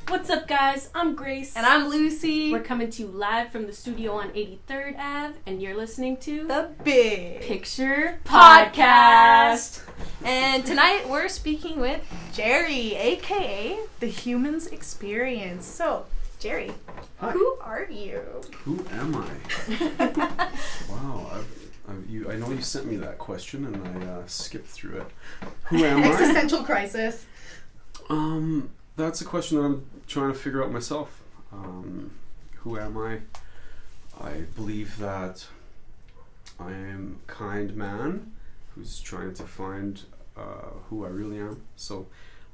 What's up, guys? I'm Grace. And I'm Lucy. We're coming to you live from the studio on 83rd Ave, and you're listening to The Big Picture Podcast. And tonight we're speaking with Jerry, aka The Human's Experience. So, Jerry, Hi. who are you? Who am I? Wow, I know you sent me that question and I skipped through it. Who am I? Existential crisis. That's a question that I'm trying to figure out myself. Who am I? I believe that I am a kind man who's trying to find who I really am. So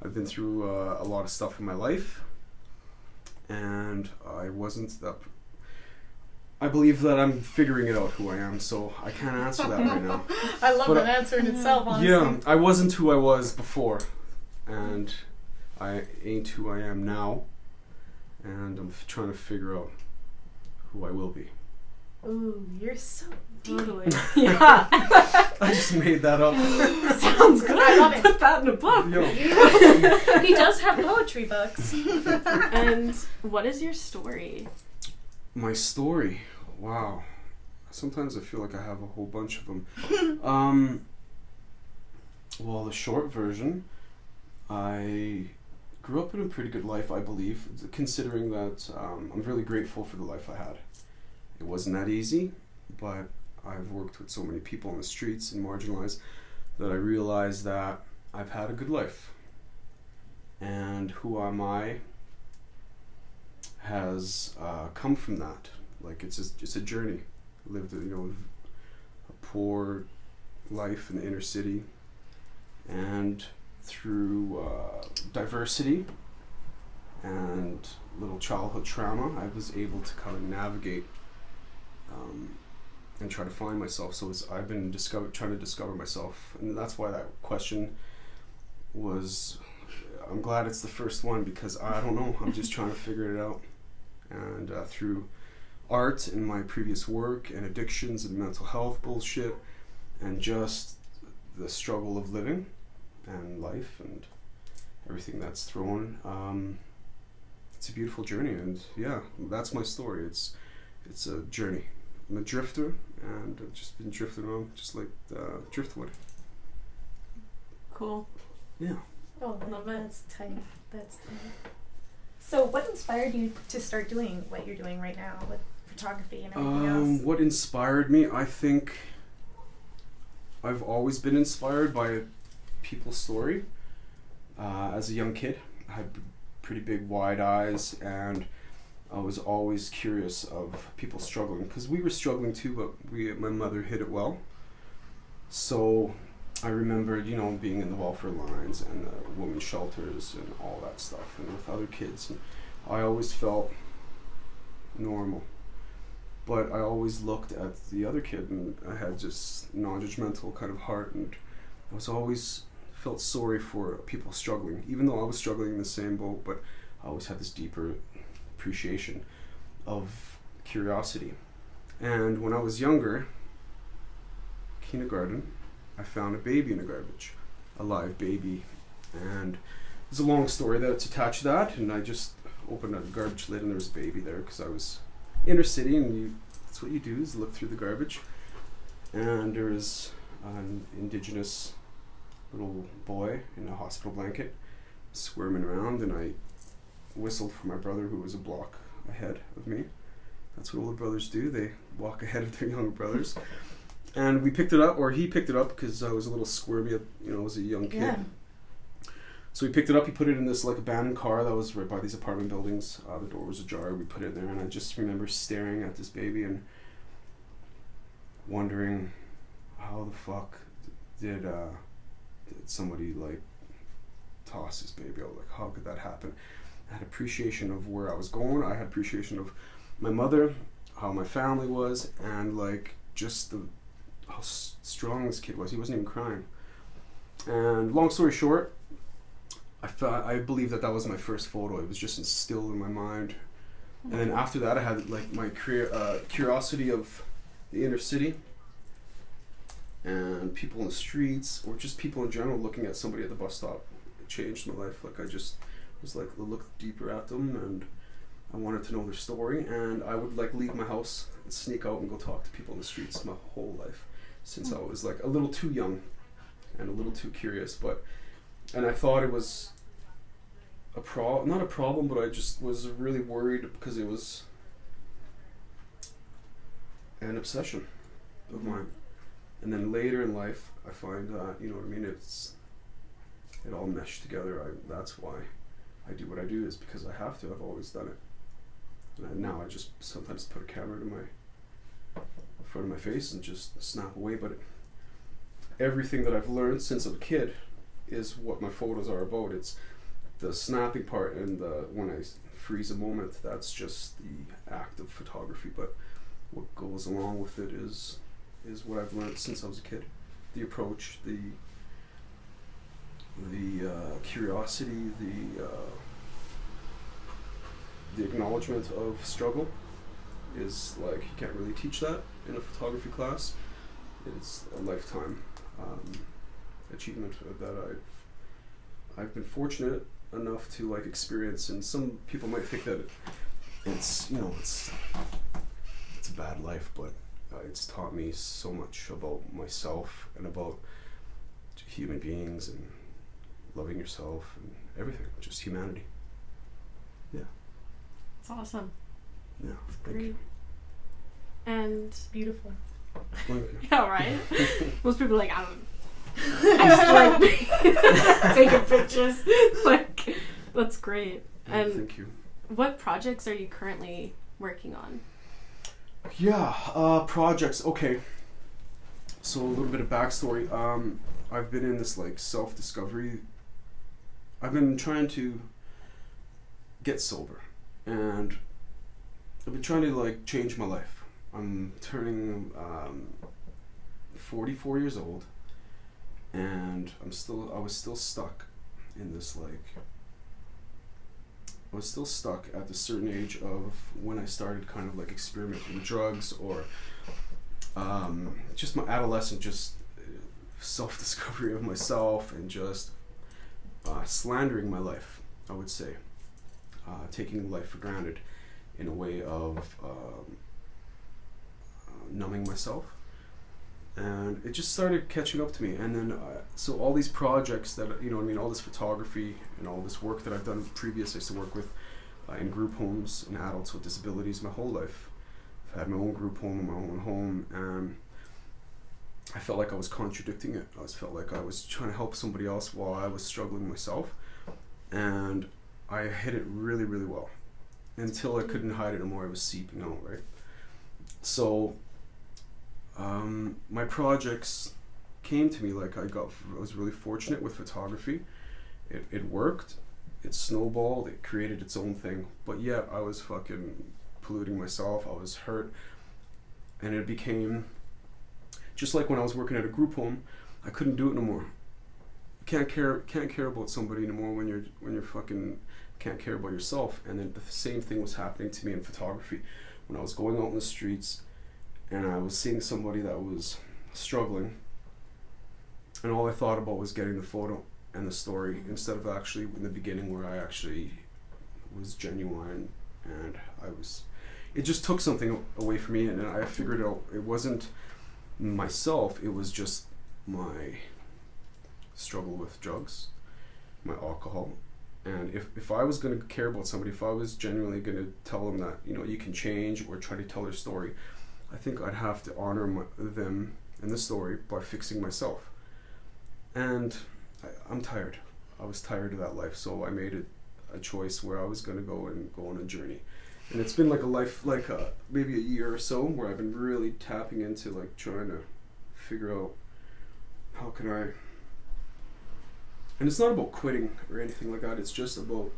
I've been through a lot of stuff in my life, and I wasn't that. I believe that I'm figuring it out who I am, so I can't answer that right now. I love that answer in itself, honestly. Yeah, I wasn't who I was before, and I ain't who I am now, and I'm trying to figure out who I will be. Ooh, you're so deep. Totally. Yeah. I just made that up. Sounds good. I love it. Put that in a book. Yo. He does have poetry books. And what is your story? My story. Wow. Sometimes I feel like I have a whole bunch of them. Well, the short version, I grew up in a pretty good life, I believe, considering that I'm really grateful for the life I had. It wasn't that easy, but I've worked with so many people on the streets and marginalized that I realized that I've had a good life. And who am I has come from that. Like it's a journey. I lived a poor life in the inner city, and through diversity and little childhood trauma, I was able to kind of navigate and try to find myself. So I've been trying to discover myself, and that's why that question was. I'm glad it's the first one because I don't know. I'm just trying to figure it out, and through art and my previous work and addictions and mental health bullshit and just the struggle of living and life and everything that's thrown. It's a beautiful journey, and yeah, that's my story. It's a journey. I'm a drifter, and I've just been drifting around just like driftwood. Cool. Yeah. Oh, I love it. That's tight. That's tight. So what inspired you to start doing what you're doing right now with photography and everything else? What inspired me? I think I've always been inspired by people's story. As a young kid, I had pretty big wide eyes, and I was always curious of people struggling, because we were struggling too, but my mother hid it well. So I remembered, being in the welfare lines and the women's shelters and all that stuff, and with other kids, and I always felt normal. But I always looked at the other kid, and I had just non-judgmental kind of heart, and I was always felt sorry for people struggling, even though I was struggling in the same boat. But I always had this deeper appreciation of curiosity. And when I was younger, kindergarten, I found a baby in the garbage, a live baby, and there's a long story that's attached to that. And I just opened a garbage lid, and there was a baby there because I was inner city, and that's what you do, is look through the garbage. And there was an indigenous little boy in a hospital blanket squirming around, and I whistled for my brother, who was a block ahead of me. That's what older brothers do, they walk ahead of their younger brothers. And we picked it up, or he picked it up, because I was a little squirmy, I was a young kid. Yeah. So he picked it up, he put it in this abandoned car that was right by these apartment buildings. The door was ajar, we put it there, and I just remember staring at this baby and wondering how the fuck did somebody toss this baby out? How could that happen? I had appreciation of where I was going, I had appreciation of my mother, how my family was, and just how strong this kid was. He wasn't even crying. And long story short, I believe that was my first photo. It was just instilled in my mind. And then after that, I had my curiosity of the inner city and people in the streets, or just people in general. Looking at somebody at the bus stop, it changed my life. I just was like look deeper at them, and I wanted to know their story, and I would like leave my house and sneak out and go talk to people in the streets my whole life, since I was like a little too young and a little too curious. And I thought it was not a problem, but I just was really worried because it was an obsession of mine. And then later in life, I find that, you know what I mean, it all meshed together. That's why I do what I do, is because I have to. I've always done it. And now I just sometimes put a camera to in front of my face and just snap away. But everything that I've learned since I'm a kid is what my photos are about. It's the snapping part, and when I freeze a moment, that's just the act of photography. But what goes along with it is what I've learned since I was a kid. The approach, the curiosity, the acknowledgement of struggle is like, you can't really teach that in a photography class. It's a lifetime achievement that I've been fortunate enough to like experience. And some people might think that it's a bad life, but it's taught me so much about myself and about human beings and loving yourself and everything, just humanity. Yeah. It's awesome. Yeah, thank Great. you. And beautiful. Thank you. Yeah, right? Most people are like, I just like taking pictures. Like, that's great. And thank you. what projects are you currently working on? Yeah, projects. Okay. So a little bit of backstory. I've been in this like self-discovery. I've been trying to get sober, and I've been trying to like change my life. I'm turning 44 years old, and I was still stuck in this I was still stuck at the certain age of when I started kind of like experimenting with drugs, or just my adolescent, just self-discovery of myself, and just slandering my life, I would say, taking life for granted in a way of numbing myself. And it just started catching up to me. And then so all these projects that, you know what I mean, all this photography and all this work that I've done previous, I used to work with in group homes and adults with disabilities my whole life. I've had my own group home and my own home, and I felt like I was contradicting it. I felt like I was trying to help somebody else while I was struggling myself, and I hid it really, really well until I couldn't hide it anymore. It was seeping out, right? So my projects came to me like I was really fortunate with photography. It worked, it snowballed, it created its own thing, but yet I was fucking polluting myself. I was hurt, and it became just like when I was working at a group home. I couldn't do it no more. Can't care about somebody anymore when you're fucking can't care about yourself. And then the same thing was happening to me in photography when I was going out in the streets and I was seeing somebody that was struggling, and all I thought about was getting the photo and the story, instead of actually in the beginning where I actually was genuine, and it just took something away from me. And I figured out it wasn't myself, it was just my struggle with drugs, my alcohol. And if I was going to care about somebody, if I was genuinely going to tell them that, you know, you can change, or try to tell their story, I think I'd have to honor them and the story by fixing myself. And I'm tired. I was tired of that life, so I made it a choice where I was going to go on a journey. And it's been like a life, like maybe a year or so, where I've been really tapping into like trying to figure out how can I. And it's not about quitting or anything like that. It's just about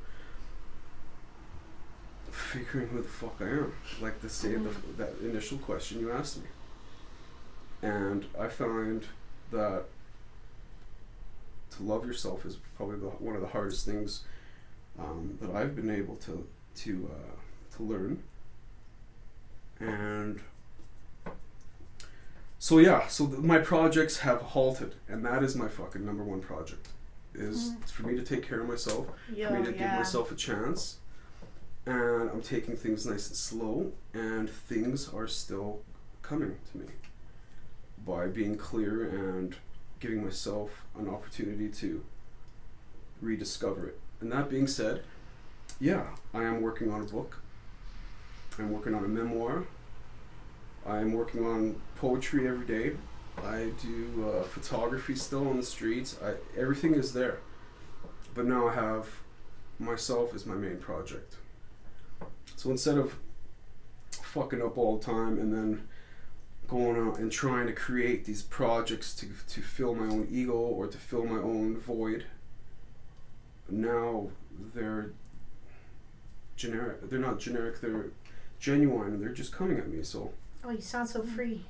figuring who the fuck I am, like that initial question you asked me. And I find that to love yourself is probably one of the hardest things that I've been able to learn. And so yeah, so my projects have halted, and that is my fucking number one project, is for me to take care of myself, Yo, for me to give yeah. myself a chance. And I'm taking things nice and slow, and things are still coming to me by being clear and giving myself an opportunity to rediscover it. And that being said, yeah, I am working on a book. I'm working on a memoir. I'm working on poetry every day. I do photography still on the streets. Everything is there. But now I have myself as my main project. So instead of fucking up all the time and then going out and trying to create these projects to fill my own ego or to fill my own void, now they're generic. They're not generic, they're genuine, and they're just coming at me. So Oh, you sound so free.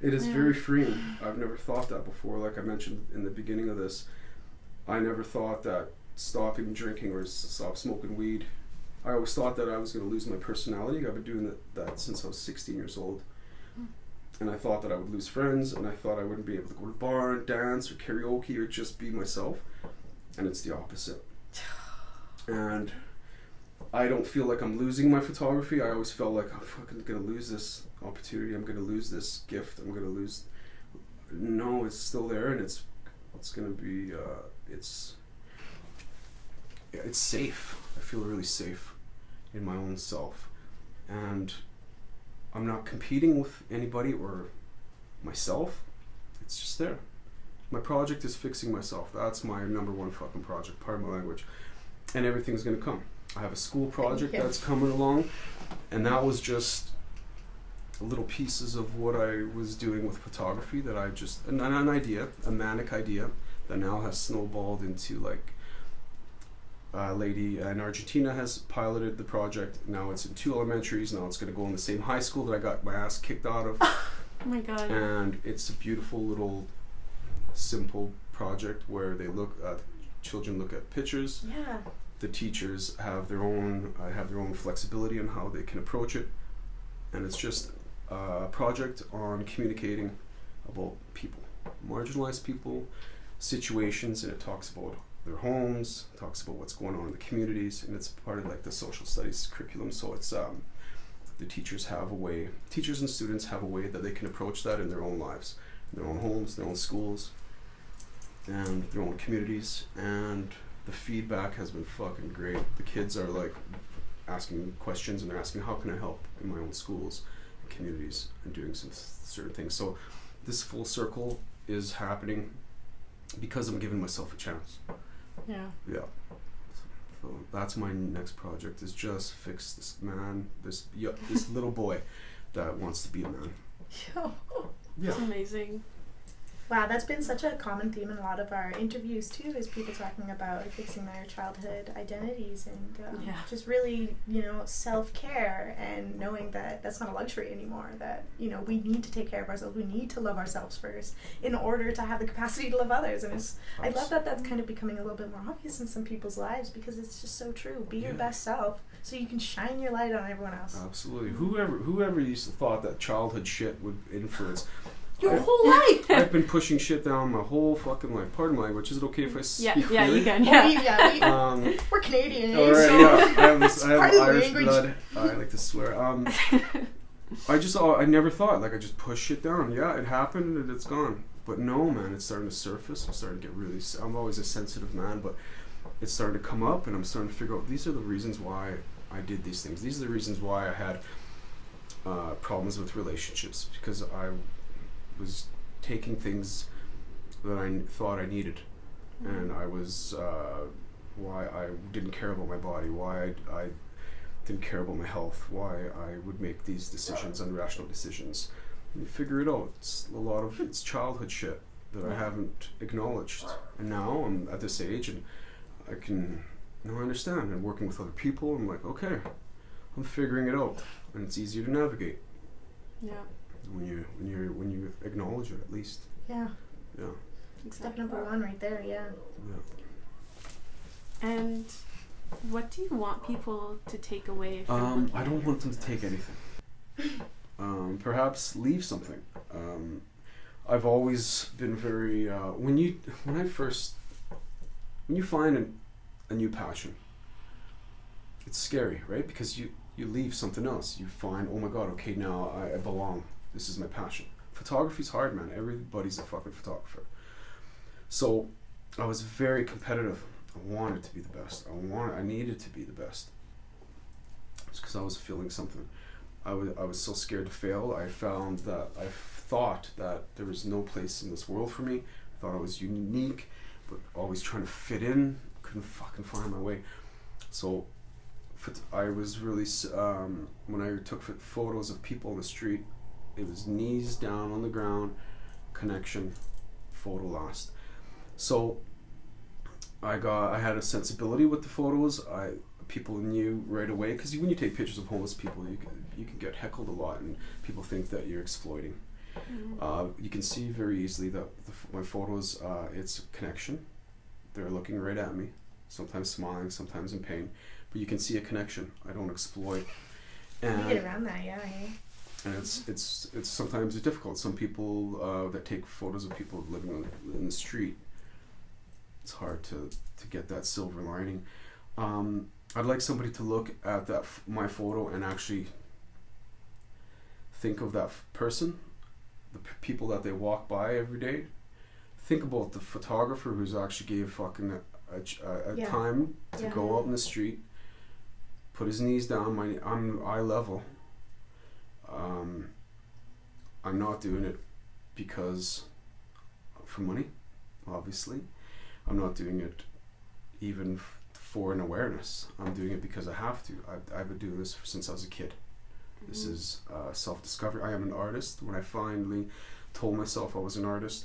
it is Yeah. very freeing. I've never thought that before. Like I mentioned in the beginning of this, I never thought that stopping drinking or stop smoking weed, I always thought that I was going to lose my personality. I've been doing that since I was 16 years old. And I thought that I would lose friends, and I thought I wouldn't be able to go to the bar and dance or karaoke or just be myself. And it's the opposite. And I don't feel like I'm losing my photography. I always felt like I'm fucking going to lose this opportunity. I'm going to lose this gift. I'm going to lose... No, it's still there, and it's going to be... It's safe. I feel really safe in my own self. And I'm not competing with anybody or myself. It's just there. My project is fixing myself. That's my number one fucking project, pardon my language. And everything's going to come. I have a school project that's coming along, and that was just little pieces of what I was doing with photography that I just, an idea, a manic idea that now has snowballed into like a lady in Argentina has piloted the project. Now it's in 2 elementaries. Now it's going to go in the same high school that I got my ass kicked out of. Oh my god. And it's a beautiful little simple project where they children look at pictures. Yeah. The teachers have their own flexibility on how they can approach it, and it's just a project on communicating about people, marginalized people, situations, and it talks about their homes, talks about what's going on in the communities, and it's part of like the social studies curriculum. So it's the teachers and students have a way that they can approach that in their own lives, in their own homes, their own schools, and their own communities. And the feedback has been fucking great. The kids are like asking questions, and they're asking, how can I help in my own schools and communities, and doing some certain things. So this full circle is happening because I'm giving myself a chance. Yeah. Yeah. So that's my next project, is just fix this man, this little boy that wants to be a man. Yeah. It's amazing. Wow, that's been such a common theme in a lot of our interviews too, is people talking about fixing their childhood identities and just really, self-care, and knowing that that's not a luxury anymore, that, we need to take care of ourselves, we need to love ourselves first in order to have the capacity to love others. And I love that that's kind of becoming a little bit more obvious in some people's lives, because it's just so true. Be your best self so you can shine your light on everyone else. Absolutely. Whoever used to thought that childhood shit would influence your whole life. I've been pushing shit down my whole fucking life. Pardon my language. Is it okay if I speak Yeah, freely? you can. Yeah. We're Canadian, all right, so yeah. I have part of the Irish language. blood. I like to swear. I never thought, like, I just pushed shit down. Yeah, it happened and it's gone. But no, man, it's starting to surface. I'm starting to get really... I'm always a sensitive man, but it's starting to come up, and I'm starting to figure out, these are the reasons why I did these things. These are the reasons why I had problems with relationships, because I was taking things that I thought I needed, and I was why I didn't care about my body, why I didn't care about my health, why I would make these decisions, irrational decisions. And you figure it out. It's childhood shit that I haven't acknowledged, and now I'm at this age and I can now understand. And working with other people, I'm like, okay, I'm figuring it out, and it's easier to navigate. Yeah. When you acknowledge it, at least. Yeah. Yeah. Step number 1 right there, yeah. Yeah. And what do you want people to take away from I don't want them to take anything. Perhaps leave something. I've always been very when I first when you find a new passion, it's scary, right? Because you leave something else. You find, oh my god, okay, now I belong. This is my passion. Photography's hard, man. Everybody's a fucking photographer. So I was very competitive. I wanted to be the best. I needed to be the best. It's because I was feeling something. I was so scared to fail. I thought that there was no place in this world for me. I thought I was unique, but always trying to fit in. Couldn't fucking find my way. So I was really, when I took photos of people on the street, it was knees down on the ground, connection, photo last. So I had a sensibility with the photos. People knew right away, because when you take pictures of homeless people, you can get heckled a lot, and people think that you're exploiting. You can see very easily that my photos, it's connection. They're looking right at me, sometimes smiling, sometimes in pain, but you can see a connection. I don't exploit. And you get around that, yeah. And it's sometimes it's difficult. Some people that take photos of people living in the street, it's hard to get that silver lining. I'd like somebody to look at my photo and actually think of that person, the people that they walk by every day. Think about the photographer who's actually gave fucking a time to go out in the street, put his knees down. I'm eye level. I'm not doing it because for money, obviously. I'm not doing it even for an awareness. I'm doing it because I have to. I've been doing this since I was a kid. This is self-discovery. I am an artist. When I finally told myself I was an artist,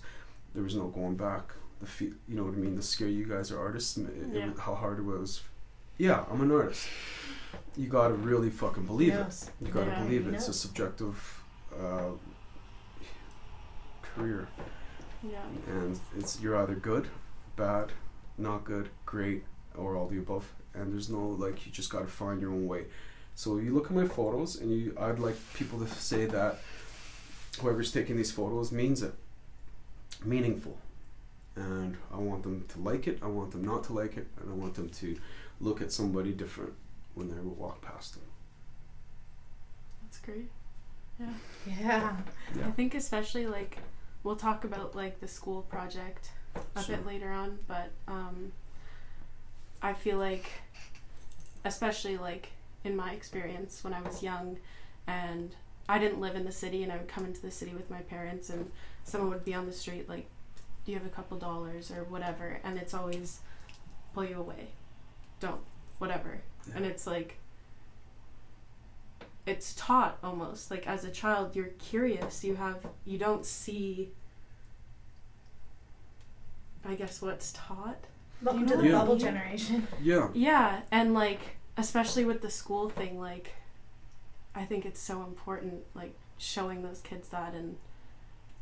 there was no going back. You know what I mean? The scare you guys are artists, how hard it was. Yeah, I'm an artist. You gotta really fucking believe it. You gotta believe it. It's a subjective career. Yeah. And you're either good, bad, not good, great, or all the above. And there's no, you just gotta find your own way. So you look at my photos, and I'd like people to say that whoever's taking these photos means it. Meaningful. And I want them to like it, I want them not to like it, and I want them to look at somebody different when they walk past them. That's great. Yeah. I think especially we'll talk about the school project a bit later on, but I feel especially in my experience when I was young and I didn't live in the city, and I would come into the city with my parents, and someone would be on the street do you have a couple dollars or whatever, and it's always pull you away, don't, whatever. And it's it's taught almost as a child. You're curious, you don't see, I guess, what's taught. Welcome to the bubble generation. Yeah, and especially with the school thing, I think it's so important, showing those kids that and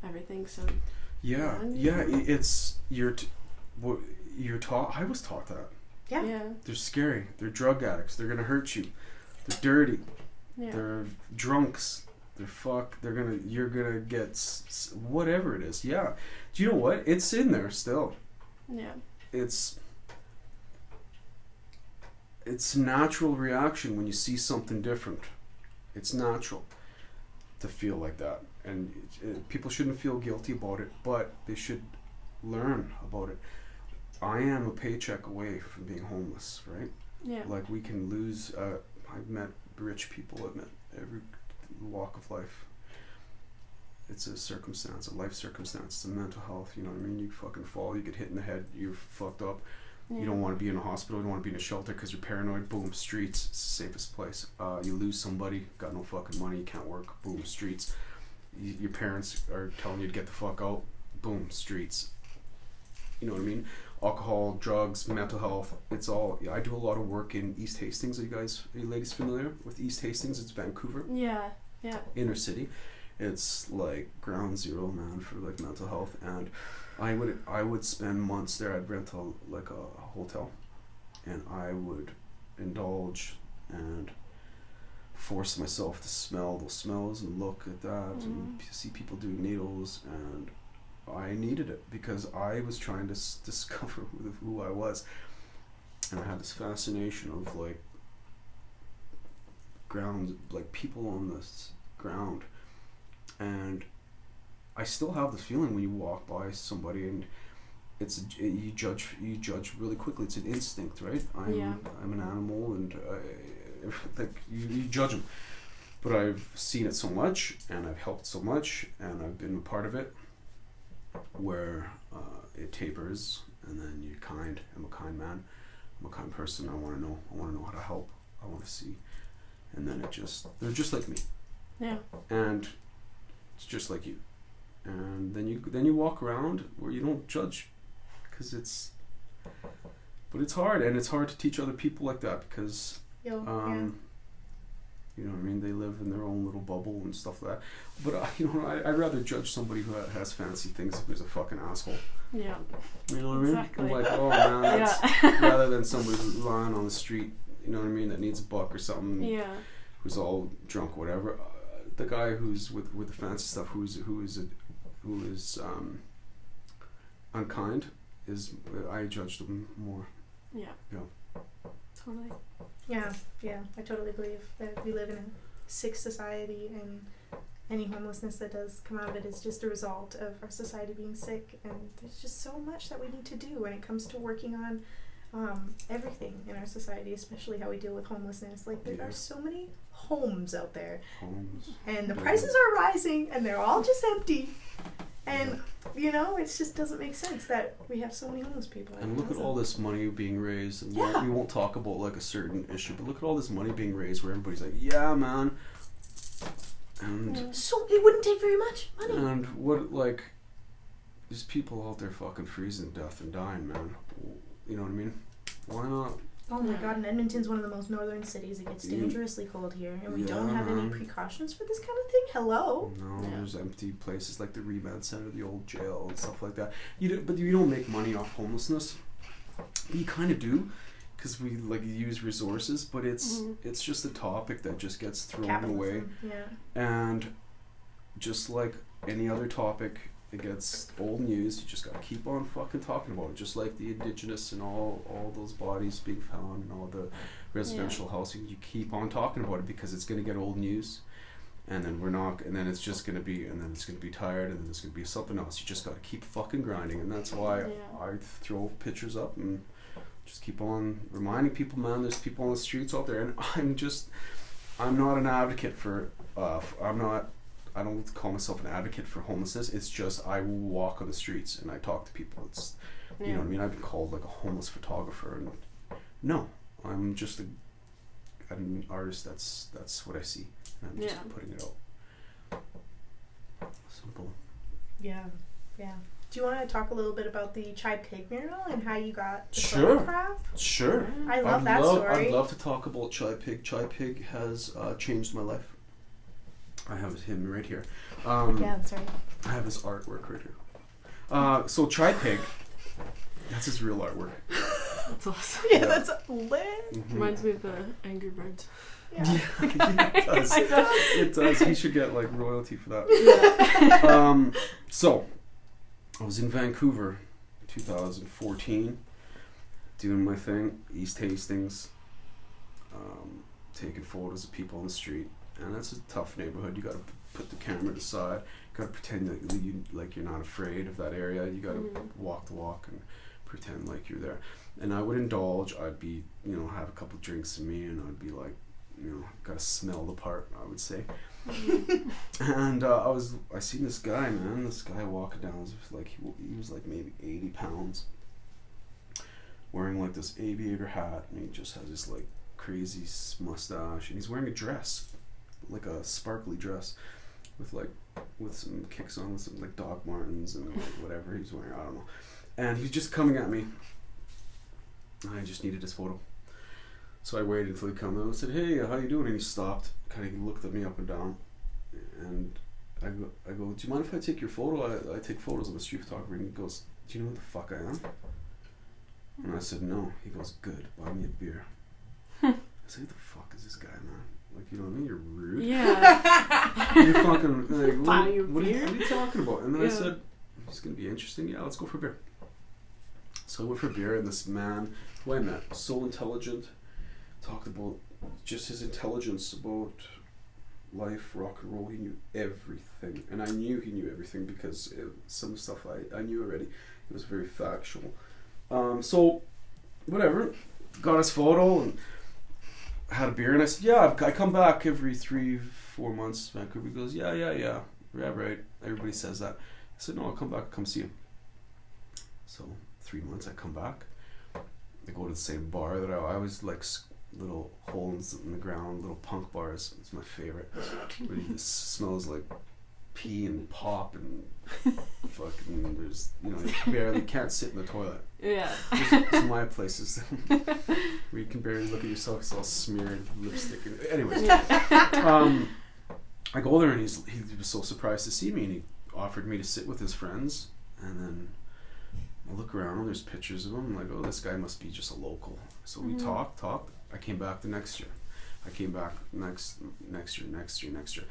everything. So it's you're taught. I was taught that. Yeah. They're scary. They're drug addicts. They're gonna hurt you. They're dirty. Yeah. They're drunks. You're gonna get whatever it is. Yeah. Do you know what? It's in there still. Yeah. It's natural reaction when you see something different. It's natural to feel like that, and people shouldn't feel guilty about it, but they should learn about it. I am a paycheck away from being homeless, right? Yeah. We can lose. I've met rich people. I've met every walk of life. It's a circumstance, a life circumstance. It's a mental health. You know what I mean? You fucking fall. You get hit in the head. You're fucked up. Yeah. You don't want to be in a hospital. You don't want to be in a shelter because you're paranoid. Boom, streets. It's the safest place. You lose somebody. Got no fucking money. You can't work. Boom, streets. Your parents are telling you to get the fuck out. Boom, streets. You know what I mean? Alcohol, drugs, mental health. It's all. I do a lot of work in East Hastings. Are you ladies familiar with East Hastings? It's Vancouver. Yeah. Inner city. It's ground zero, man, for mental health. And I would spend months there. I'd rent a hotel, and I would indulge and force myself to smell those smells and look at that and see people doing needles, and I needed it because I was trying to discover who I was, and I had this fascination of like ground, like people on this ground, and I still have this feeling when you walk by somebody and you judge really quickly. It's an instinct, right? I'm an animal, and like you judge them. But I've seen it so much, and I've helped so much, and I've been a part of it, where it tapers, and then you're kind. I'm a kind man. I'm a kind person. I want to know how to help. I want to see, and then they're just like me. Yeah. And it's just like you, and then you walk around where you don't judge, but it's hard, and it's hard to teach other people like that because. You know what I mean? They live in their own little bubble and stuff like that. But, I'd rather judge somebody who has fancy things who's a fucking asshole. Yeah. You know what I mean? Exactly. I'm like, oh man, that's rather than somebody who's lying on the street, you know what I mean, that needs a buck or something. Yeah. Who's all drunk or whatever. The guy who's with the fancy stuff, who is unkind, I judge them more. Yeah. Yeah. Totally. Yeah, I totally believe that we live in a sick society, and any homelessness that does come out of it is just a result of our society being sick, and there's just so much that we need to do when it comes to working on everything in our society, especially how we deal with homelessness. Like, there are so many homes out there, and the prices are rising, and they're all just empty. And, it just doesn't make sense that we have so many homeless people. And look at all this money being raised. And we won't talk about, like, a certain issue, but look at all this money being raised where everybody's like, yeah, man. And so it wouldn't take very much money. And there's people out there fucking freezing to death and dying, man. You know what I mean? Why not? Oh my god, and Edmonton's one of the most northern cities. It gets dangerously cold here, and we don't have any precautions for this kind of thing. Hello? No, there's empty places like the remand center, the old jail, and stuff like that. But you don't make money off homelessness. But you kind of do, because we use resources. But it's just a topic that just gets thrown away. Yeah. And just like any other topic, it gets old news. You just gotta keep on fucking talking about it. Just like the Indigenous and all those bodies being found and all the residential housing, you keep on talking about it because it's gonna get old news, and then it's just gonna be, and then it's gonna be tired, and then it's gonna be something else. You just gotta keep fucking grinding, and that's why I throw pictures up and just keep on reminding people, man. There's people on the streets out there, and I'm not an advocate for. I don't call myself an advocate for homelessness. It's just I walk on the streets and I talk to people. It's you know what I mean. I've been called like a homeless photographer, and no, I'm just an artist. That's what I see, and I'm just putting it out. Simple. Yeah. Do you want to talk a little bit about the Chai Pig mural and how you got the photograph? Sure. I love that story. I'd love to talk about Chai Pig. Chai Pig has changed my life. I have him right here. That's right. I have his artwork right here. So Chai Pig, that's his real artwork. That's awesome. Yeah, that's lit. Mm-hmm. Reminds me of the Angry Birds. Yeah, it does. It does. He should get like royalty for that. Yeah. So I was in Vancouver, 2014, doing my thing, East Hastings, taking photos of people on the street. And that's a tough neighborhood. You got to put the camera to the side. You got to pretend that you're not afraid of that area. You got to walk the walk and pretend like you're there. And I would indulge. I'd be, have a couple drinks in me, and I'd be like, got to smell the part, I would say. And I seen this guy, man. This guy walking down. He was like maybe 80 pounds, wearing like this aviator hat, and he just has this like crazy mustache, and he's wearing a dress. Like a sparkly dress with some kicks on, with some like Doc Martens and like whatever he's wearing, I don't know. And he's just coming at me. I just needed his photo. So I waited until he came out and said, "Hey, how you doing?" And he stopped, kind of looked at me up and down. And I go, "Do you mind if I take your photo? I take photos. I'm a street photographer." And he goes, "Do you know who the fuck I am?" And I said, "No." He goes, "Good, buy me a beer." I said, "Who the fuck is this guy, man? Like, you know what I mean? You're rude." Yeah. You're fucking like, what are you talking about? And then I said, It's gonna be interesting. Yeah, let's go for a beer. So I went for a beer, and this man who I met, so intelligent, talked about just his intelligence about life, rock and roll. He knew everything, and I knew he knew everything because some stuff I knew already. It was very factual. So whatever, got his photo and had a beer, and I said, yeah, I come back every 3-4 months to Vancouver. He goes, yeah, right. Everybody says that. I said, no, I'll come back, come see him. So 3 months I come back. I go to the same bar that I always like, little holes in the ground, little punk bars. It's my favorite. Where it smells like pee and pop and fucking, there's, you know, you barely can't sit in the toilet. Yeah. It's my places where you can barely look at yourself. It's all smeared lipstick. Anyways, I go there, and he was so surprised to see me, and he offered me to sit with his friends. And then I look around, and there's pictures of him. I'm like, oh, this guy must be just a local. So we talked. I came back the next year. I came back next year.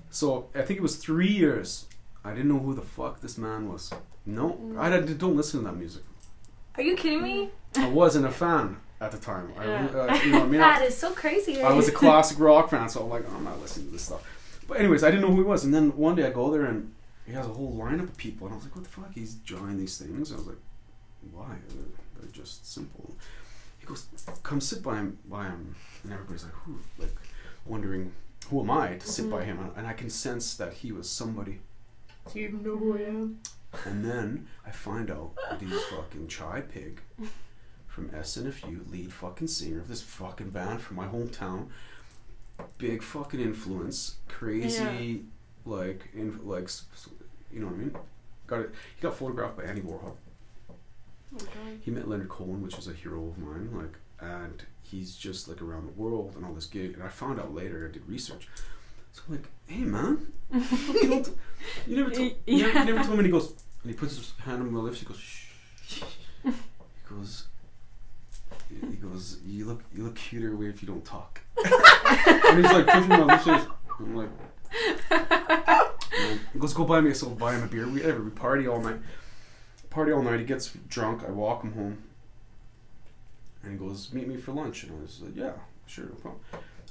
So I think it was 3 years. I didn't know who the fuck this man was. No, I don't listen to that music. Are you kidding me? I wasn't a fan at the time. Yeah. You know what I mean? That is so crazy. Right? I was a classic rock fan, so I'm like, oh, I'm not listening to this stuff. But anyways, I didn't know who he was. And then one day I go there, and he has a whole lineup of people, and I was like, what the fuck? He's joining these things. I was like, why? They're just simple. He goes, come sit by him, and everybody's like, who? Like, wondering, who am I to sit by him? And I can sense that he was somebody. Do you know who I am? And then I find out that he's fucking Chai Pig from SNFU, lead fucking singer of this fucking band from my hometown. Big fucking influence, crazy, like, you know what I mean? He got photographed by Andy Warhol. Okay. He met Leonard Cohen, which is a hero of mine, like, and he's just like around the world and all this gig. And I found out later, I did research. So I'm like, hey man, you never told me. And he goes, and he puts his hand on my lips. He goes, shh. He goes, you look cuter way if you don't talk. And he's like pushing my lips. I'm like, he goes, go buy me. So buy him a beer. We party all night. He gets drunk. I walk him home. And he goes, meet me for lunch. And I was like, yeah, sure, no problem.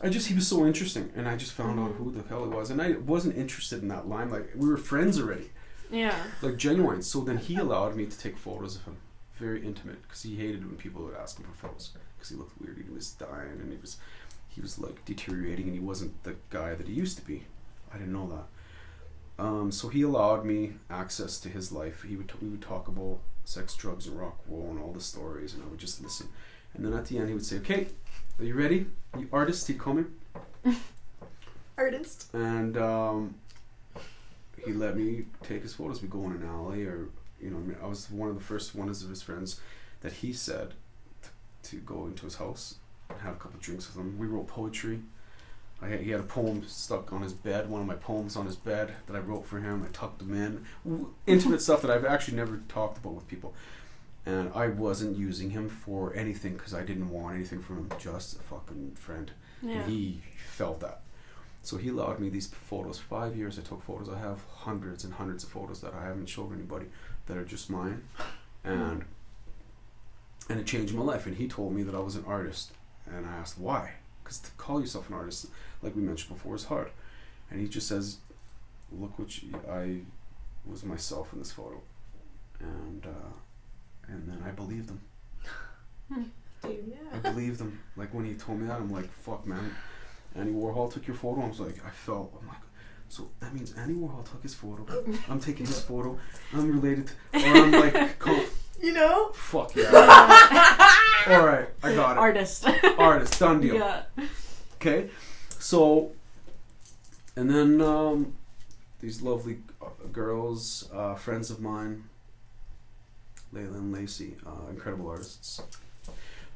He was so interesting. And I just found out who the hell he was. And I wasn't interested in that limelight. We were friends already. Yeah. Like genuine. So then he allowed me to take photos of him. Very intimate. Because he hated when people would ask him for photos. Because he looked weird. He was dying. And he was like deteriorating. And he wasn't the guy that he used to be. I didn't know that. So he allowed me access to his life. We would talk about sex, drugs, and rock and roll and all the stories, and I would just listen. And then at the end he would say, okay, are you ready? You artist, he'd call me. Artist. And he let me take his photos. We'd go in an alley, or, you know, I was one of the first ones of his friends that he said to go into his house and have a couple of drinks with him. We wrote poetry. He had a poem stuck on his bed, one of my poems on his bed that I wrote for him. I tucked them in. Intimate stuff that I've actually never talked about with people. And I wasn't using him for anything because I didn't want anything from him, just a fucking friend. Yeah. And he felt that. So he allowed me these photos. 5 years I took photos. I have hundreds and hundreds of photos that I haven't shown anybody that are just mine. And it changed my life. And he told me that I was an artist. And I asked why. Because to call yourself an artist, like we mentioned before, is hard. And he just says, look I was myself in this photo. And then I believed him. Dude, yeah. I believed him. Like when he told me that, I'm like, fuck man. Andy Warhol took your photo. I was like, I'm like, so that means Andy Warhol took his photo. I'm taking his photo. I'm related to, or I'm like, you know? Fuck yeah. Alright, I got it. Artist, done deal. Yeah. Okay, so, and then these lovely girls, friends of mine, Layla and Lacey, incredible artists.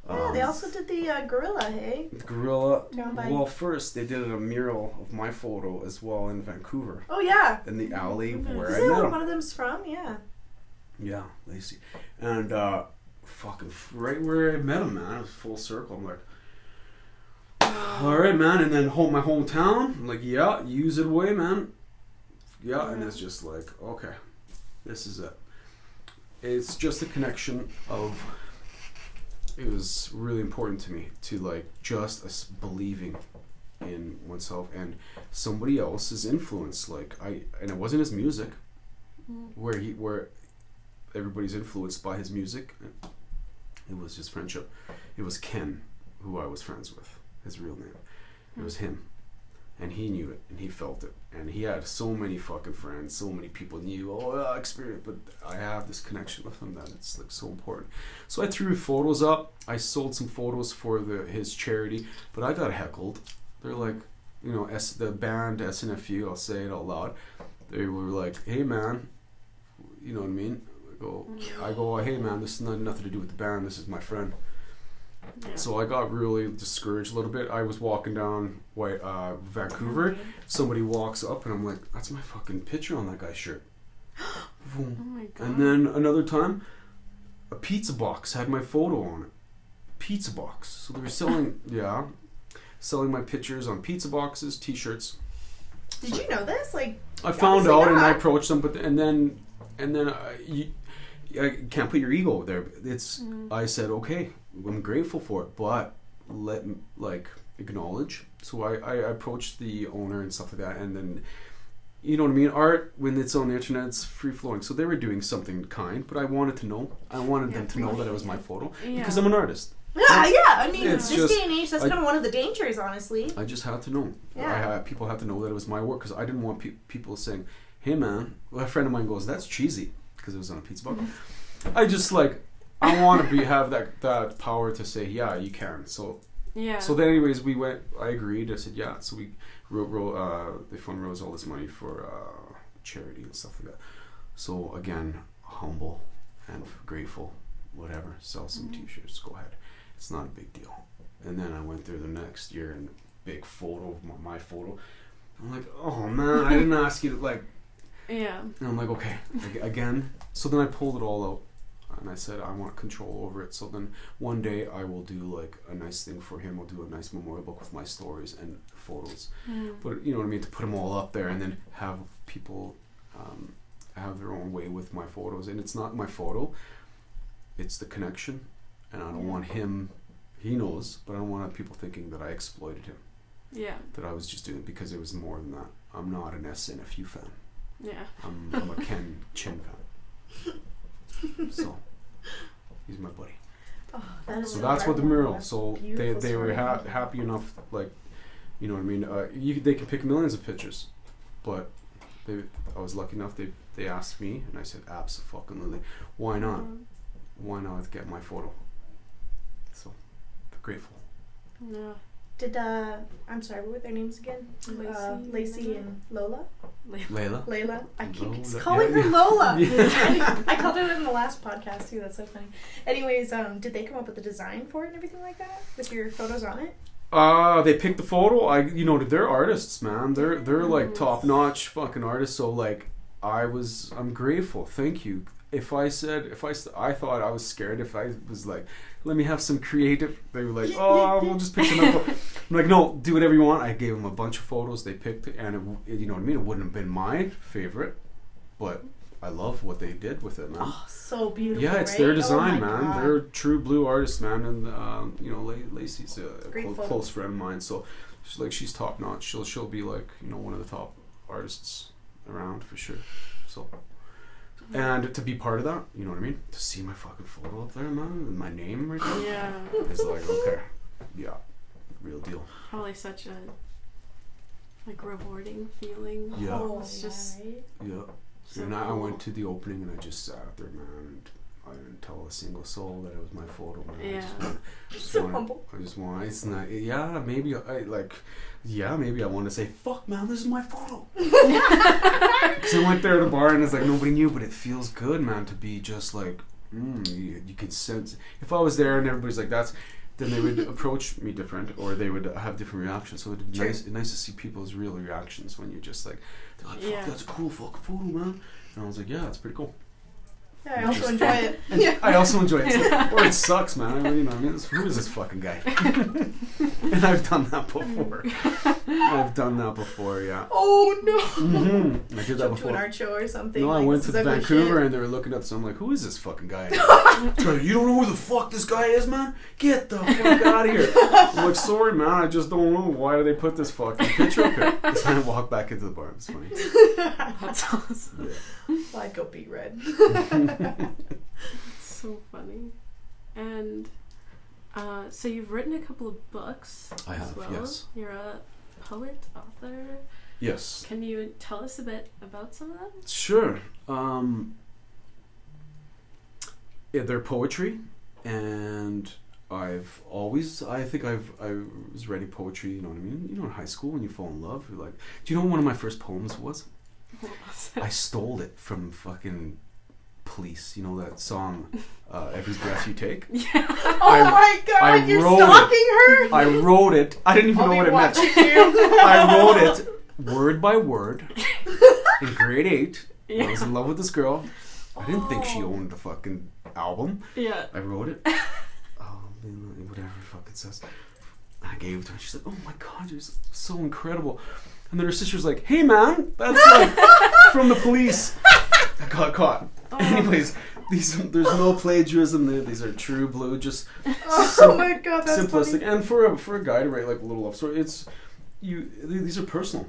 Yeah, they also did the Gorilla, hey? The Gorilla. Well, first they did a mural of my photo as well in Vancouver. Oh yeah. In the alley where I met met where him. one of them's from? Yeah. Yeah, Lacey, and fucking right where I met him, man. It was full circle. I'm like, all right, man. And then my hometown. I'm like, yeah, use it away, man. Yeah, and it's just like, okay. This is it. It's just a connection of. It was really important to me to like just believing in oneself and somebody else's influence. Like and it wasn't his music, where everybody's influenced by his music. It was just friendship. It was Ken, who I was friends with, his real name. It was him. And he knew it, and he felt it. And he had so many fucking friends, so many people knew, experience, but I have this connection with him that it's like so important. So I threw photos up. I sold some photos for his charity, but I got heckled. They're like, you know, the band SNFU, I'll say it out loud. They were like, hey man, you know what I mean? I go, hey man, this is nothing to do with the band, this is my friend. Yeah. So I got really discouraged a little bit. I was walking down Vancouver. Somebody walks up and I'm like, that's my fucking picture on that guy's shirt. Oh my God. And then another time, a pizza box had my photo on it. Pizza box. So they were selling, selling my pictures on pizza boxes, t-shirts. Did you know this? Like, I found out and I approached them, and then I can't put your ego there. It's I said, okay, I'm grateful for it, but let acknowledge. So I approached the owner and stuff like that, and then you know what I mean. Art, when it's on the internet, it's free flowing. So they were doing something kind, but I wanted to know. I wanted them to know that it was my photo because I'm an artist. Yeah. I mean, it's this day and age, that's kind of one of the dangers, honestly. I just had to know. Yeah. People had to know that it was my work because I didn't want people saying, "Hey, man." Well, a friend of mine goes, "That's cheesy," because it was on a pizza box. I just I want to have that power to say, yeah, you can. So So then, anyways, we went. I agreed. I said, yeah. So we they fundraised all this money for charity and stuff like that. So again, humble and grateful. Whatever. Sell some t-shirts. Go ahead. It's not a big deal. And then I went there the next year and big photo of my photo. I'm like, oh man, I didn't ask you to like. Yeah. And I'm like, okay, again. So then I pulled it all out. And I said, I want control over it. So then one day I will do like a nice thing for him. I'll do a nice memorial book with my stories and photos. But you know what I mean? To put them all up there and then have people have their own way with my photos. And it's not my photo. It's the connection. And I don't want him, he knows, but I don't want people thinking that I exploited him. Yeah. That I was just doing it because it was more than that. I'm not an SNFU fan. Yeah. I'm a Ken Chin fan. So he's my buddy. Oh, that's what the mural. That's so they were happy enough, like, you know what I mean. They could pick millions of pictures, but I was lucky enough. They asked me, and I said, absolutely. Why not? Why not get my photo? So grateful. Yeah. Did I'm sorry, what were their names again? Lacey and Lola. Layla. I keep calling her Lola. I called her in the last podcast too. That's so funny. Anyways, did they come up with the design for it and everything like that with your photos on it? They picked the photo. They're artists, man. They're like top notch fucking artists. So like, I'm grateful. Thank you. I thought I was scared if I was like, let me have some creative. They were like, we'll just pick another photo. I'm like, no, do whatever you want. I gave them a bunch of photos. They picked it, and you know what I mean. It wouldn't have been my favorite, but I love what they did with it, man. Oh, so beautiful. Yeah, it's their design, man. God. They're true blue artists, man, and Lacey's a close friend of mine. So she's top notch. She'll be like one of the top artists around for sure. So. And to be part of that, you know what I mean? To see my fucking photo up there, man, and my name right there. Yeah. It's like, okay, yeah, real deal. Probably such a rewarding feeling. Yeah. It's just. Yeah. So and I went to the opening and I just sat there, man, and I didn't tell a single soul that it was my photo, man. Yeah. I just want. It's not. Yeah, maybe maybe I want to say, fuck, man, this is my photo. Because I went there at a bar and it's like nobody knew, but it feels good, man, to be just like, you can sense. If I was there and everybody's like, then they would approach me different, or they would have different reactions. So it's nice to see people's real reactions when you're just like, they're like, fuck, that's a cool fucking photo, man. And I was like, yeah, it's pretty cool. Yeah, I also enjoy it. Yeah. I also enjoy it. Or it sucks, man. Who is this fucking guy? And I've done that before. Yeah. Oh no! Mm-hmm. I did that before. To an art show or something. No, like, I went to Vancouver and they were looking up. So I'm like, who is this fucking guy? You don't know who the fuck this guy is, man? Get the fuck out of here! I'm like, sorry, man. I just don't know. Why do they put this fucking picture up here? So I walked back into the bar. It was funny. That's awesome. Yeah. Well, I'd go beat red. So funny. And so you've written a couple of books. I have, as well. yes. You're a poet, author. Yes. Can you tell us a bit about some of them? Sure. Yeah, they're poetry, and I was writing poetry. You know what I mean? You know, in high school when you fall in love, you're like, do you know what one of my first poems was? What was it? I stole it from fucking Police. You know that song, Every Breath You Take? Yeah. Oh my god, you're stalking her? I wrote it. I didn't even know what it meant. I wrote it word by word in grade 8. Yeah. I was in love with this girl. I didn't think she owned the fucking album. Yeah. I wrote it. Whatever it fucking says. I gave it to her. She's like, oh my god, you're so incredible. And then her sister's like, hey man, that's like from the Police. I got caught. Oh. Anyways, there's no plagiarism there. These are true blue, just my god, that's simplistic. funny. And for a guy to write like a little love story, these are personal.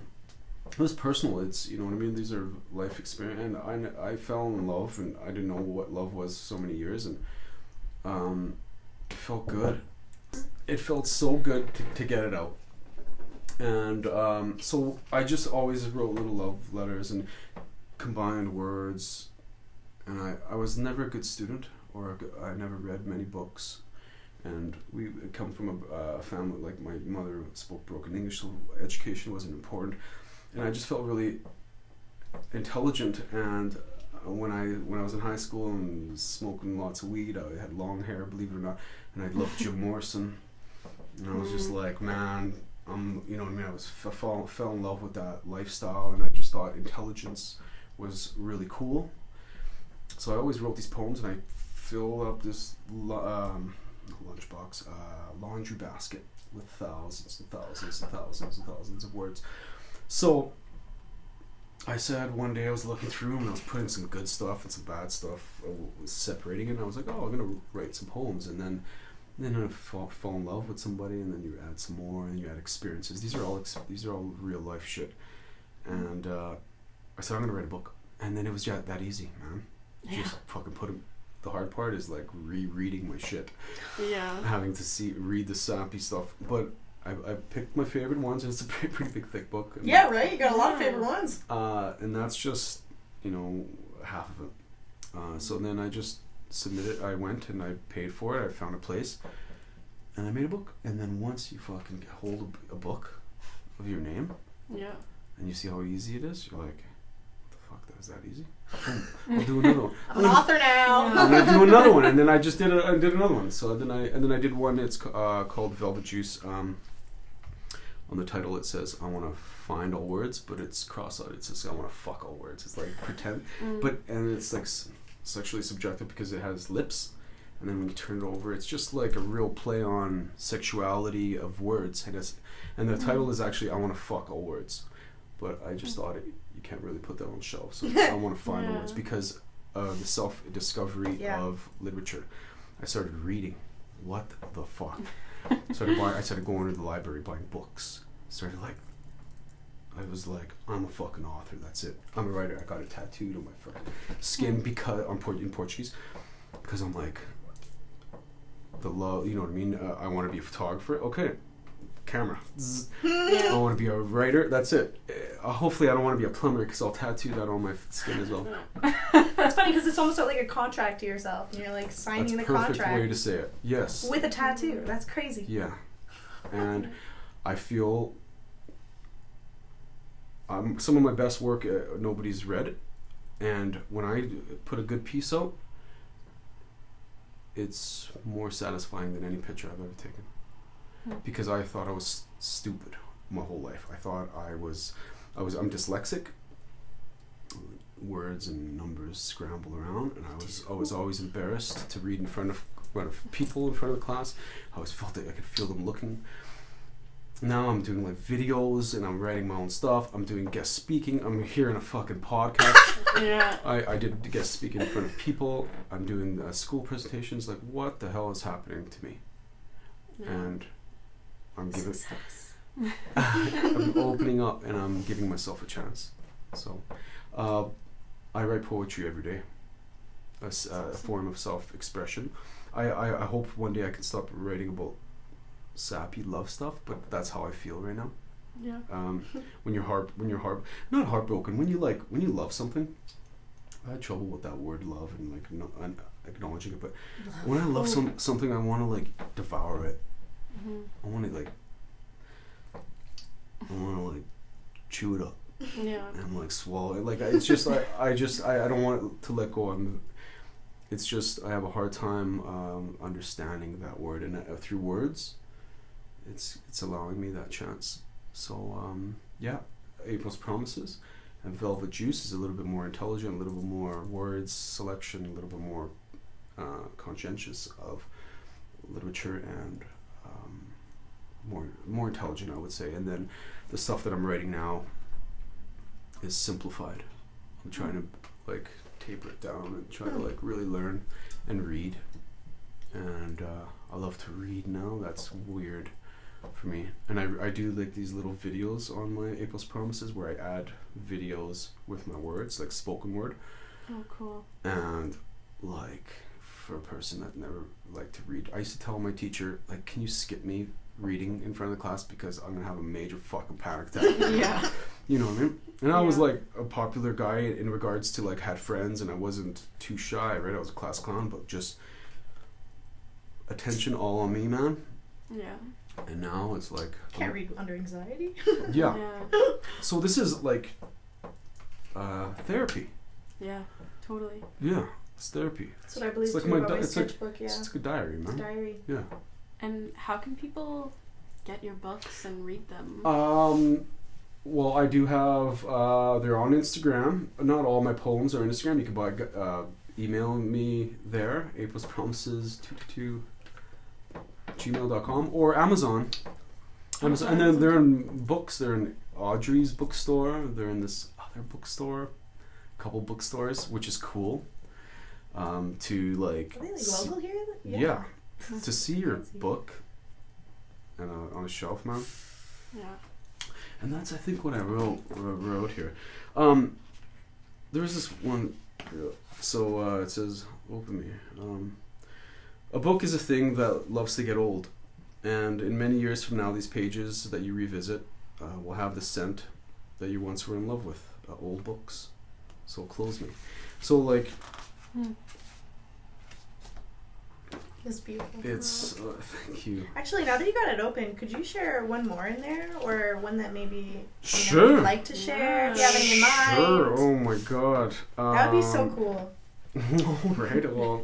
It was personal. It's, you know what I mean. These are life experience, and I fell in love, and I didn't know what love was so many years, and it felt good. It felt so good to get it out, and so I just always wrote little love letters and combined words, and I was never a good student, or I never read many books. And we come from a family, like my mother spoke broken English, so education wasn't important. And I just felt really intelligent. And when I was in high school and was smoking lots of weed, I had long hair, believe it or not, and I loved Jim Morrison. And I was just like, man, you know what I mean? I fell in love with that lifestyle, and I just thought intelligence was really cool. So I always wrote these poems, and I filled up this lunchbox, laundry basket with thousands and thousands and thousands and thousands of words. So I said one day I was looking through them and I was putting some good stuff and some bad stuff. I was separating it, and I was like, oh, I'm gonna write some poems. And then I fall in love with somebody, and then you add some more, and you add experiences. These are all real life shit. And I said, I'm gonna write a book. And then it was that easy, man. Just fucking put them. The hard part is like rereading my shit. Yeah. Having to read the sappy stuff. But I picked my favorite ones, and it's a pretty big, thick book. And yeah, right? You got a lot of favorite ones. And that's just, half of it. So then I just submitted. I went and I paid for it. I found a place. And I made a book. And then once you fucking hold a book of your name. Yeah. And you see how easy it is, you're like, fuck, that was that easy? I'll do another one. I'm an author now. I'm gonna do another one, and then I just did another one. So then I did one. It's called Velvet Juice. On the title it says I want to find all words, but it's cross-eyed. It says I want to fuck all words. It's like pretend, and it's like sexually subjective because it has lips, and then when you turn it over, it's just like a real play on sexuality of words. And the title is actually I want to fuck all words. But I just thought you can't really put that on the shelf. So I want to find words because of the self-discovery of literature. I started reading. What the fuck? I started going to the library buying books. I was like, I'm a fucking author. That's it. I'm a writer. I got it tattooed on my fucking skin because in Portuguese, because I'm like the love. You know what I mean? I want to be a photographer. Okay. Camera. I want to be a writer. That's it. Hopefully I don't want to be a plumber because I'll tattoo that on my skin as well. That's funny because it's almost like a contract to yourself, and you're like signing the contract. That's a perfect way to say it. Yes. With a tattoo. That's crazy. Yeah. And I feel some of my best work nobody's read, and when I put a good piece out, it's more satisfying than any picture I've ever taken. Because I thought I was stupid my whole life. I thought I'm dyslexic, words and numbers scramble around, and I was always embarrassed to read in front of people in front of the class. I always felt that I could feel them looking. Now I'm doing like videos and I'm writing my own stuff. I'm doing guest speaking. I'm here in a fucking podcast. Yeah. I did guest speaking in front of people. I'm doing school presentations. Like, what the hell is happening to me? Yeah. And I'm giving. Success. I'm opening up and I'm giving myself a chance. So, I write poetry every day. A form of self-expression. I hope one day I can stop writing about sappy love stuff, but that's how I feel right now. Yeah. When you're not heartbroken, when you love something. I had trouble with that word love and like not acknowledging it, but when I love something, I want to like devour it. Mm-hmm. I want to like chew it up. Yeah. And like swallow it. Like it's just I don't want it to let go. It's just I have a hard time understanding that word, and through words, it's allowing me that chance. So yeah, April's Promises and Velvet Juice is a little bit more intelligent, a little bit more words selection, a little bit more conscientious of literature and more intelligent, I would say. And then the stuff that I'm writing now is simplified. I'm trying to like taper it down and try to like really learn and read. And I love to read now. That's weird for me. And I do like these little videos on my April's Promises where I add videos with my words, like spoken word. Oh, cool. And like for a person that never liked to read, I used to tell my teacher, like, can you skip me reading in front of the class because I'm gonna have a major fucking panic attack. Yeah. You know what I mean? And I was like a popular guy in regards to like had friends and I wasn't too shy, right? I was a class clown, but just attention all on me, man. Yeah. And now it's like Can't read under anxiety. yeah. Yeah. So this is like therapy. Yeah. Totally. Yeah, it's therapy. That's what I believe It's like too about my sketchbook. It's like a diary, man. It's a diary. Yeah. And how can people get your books and read them? Well, I do have, they're on Instagram. Not all my poems are on Instagram. You can buy, email me there, aprilspromises222@gmail.com, or Amazon. Amazon. And then they're in books. They're in Audrey's bookstore. They're in this other bookstore, a couple bookstores, which is cool. To like... Are they like local here? Yeah. To see your book and on a shelf, man. Yeah. And that's, I think, what I wrote here. There's this one. So it says, "Open me." A book is a thing that loves to get old, and in many years from now, these pages that you revisit will have the scent that you once were in love with. Old books. So close me. So like. It's beautiful. It's thank you. Actually, now that you got it open, could you share one more in there, or one that maybe Sure. you'd like to share? If you have any in mind. Sure. Oh my god. That would be so cool. Alright, well,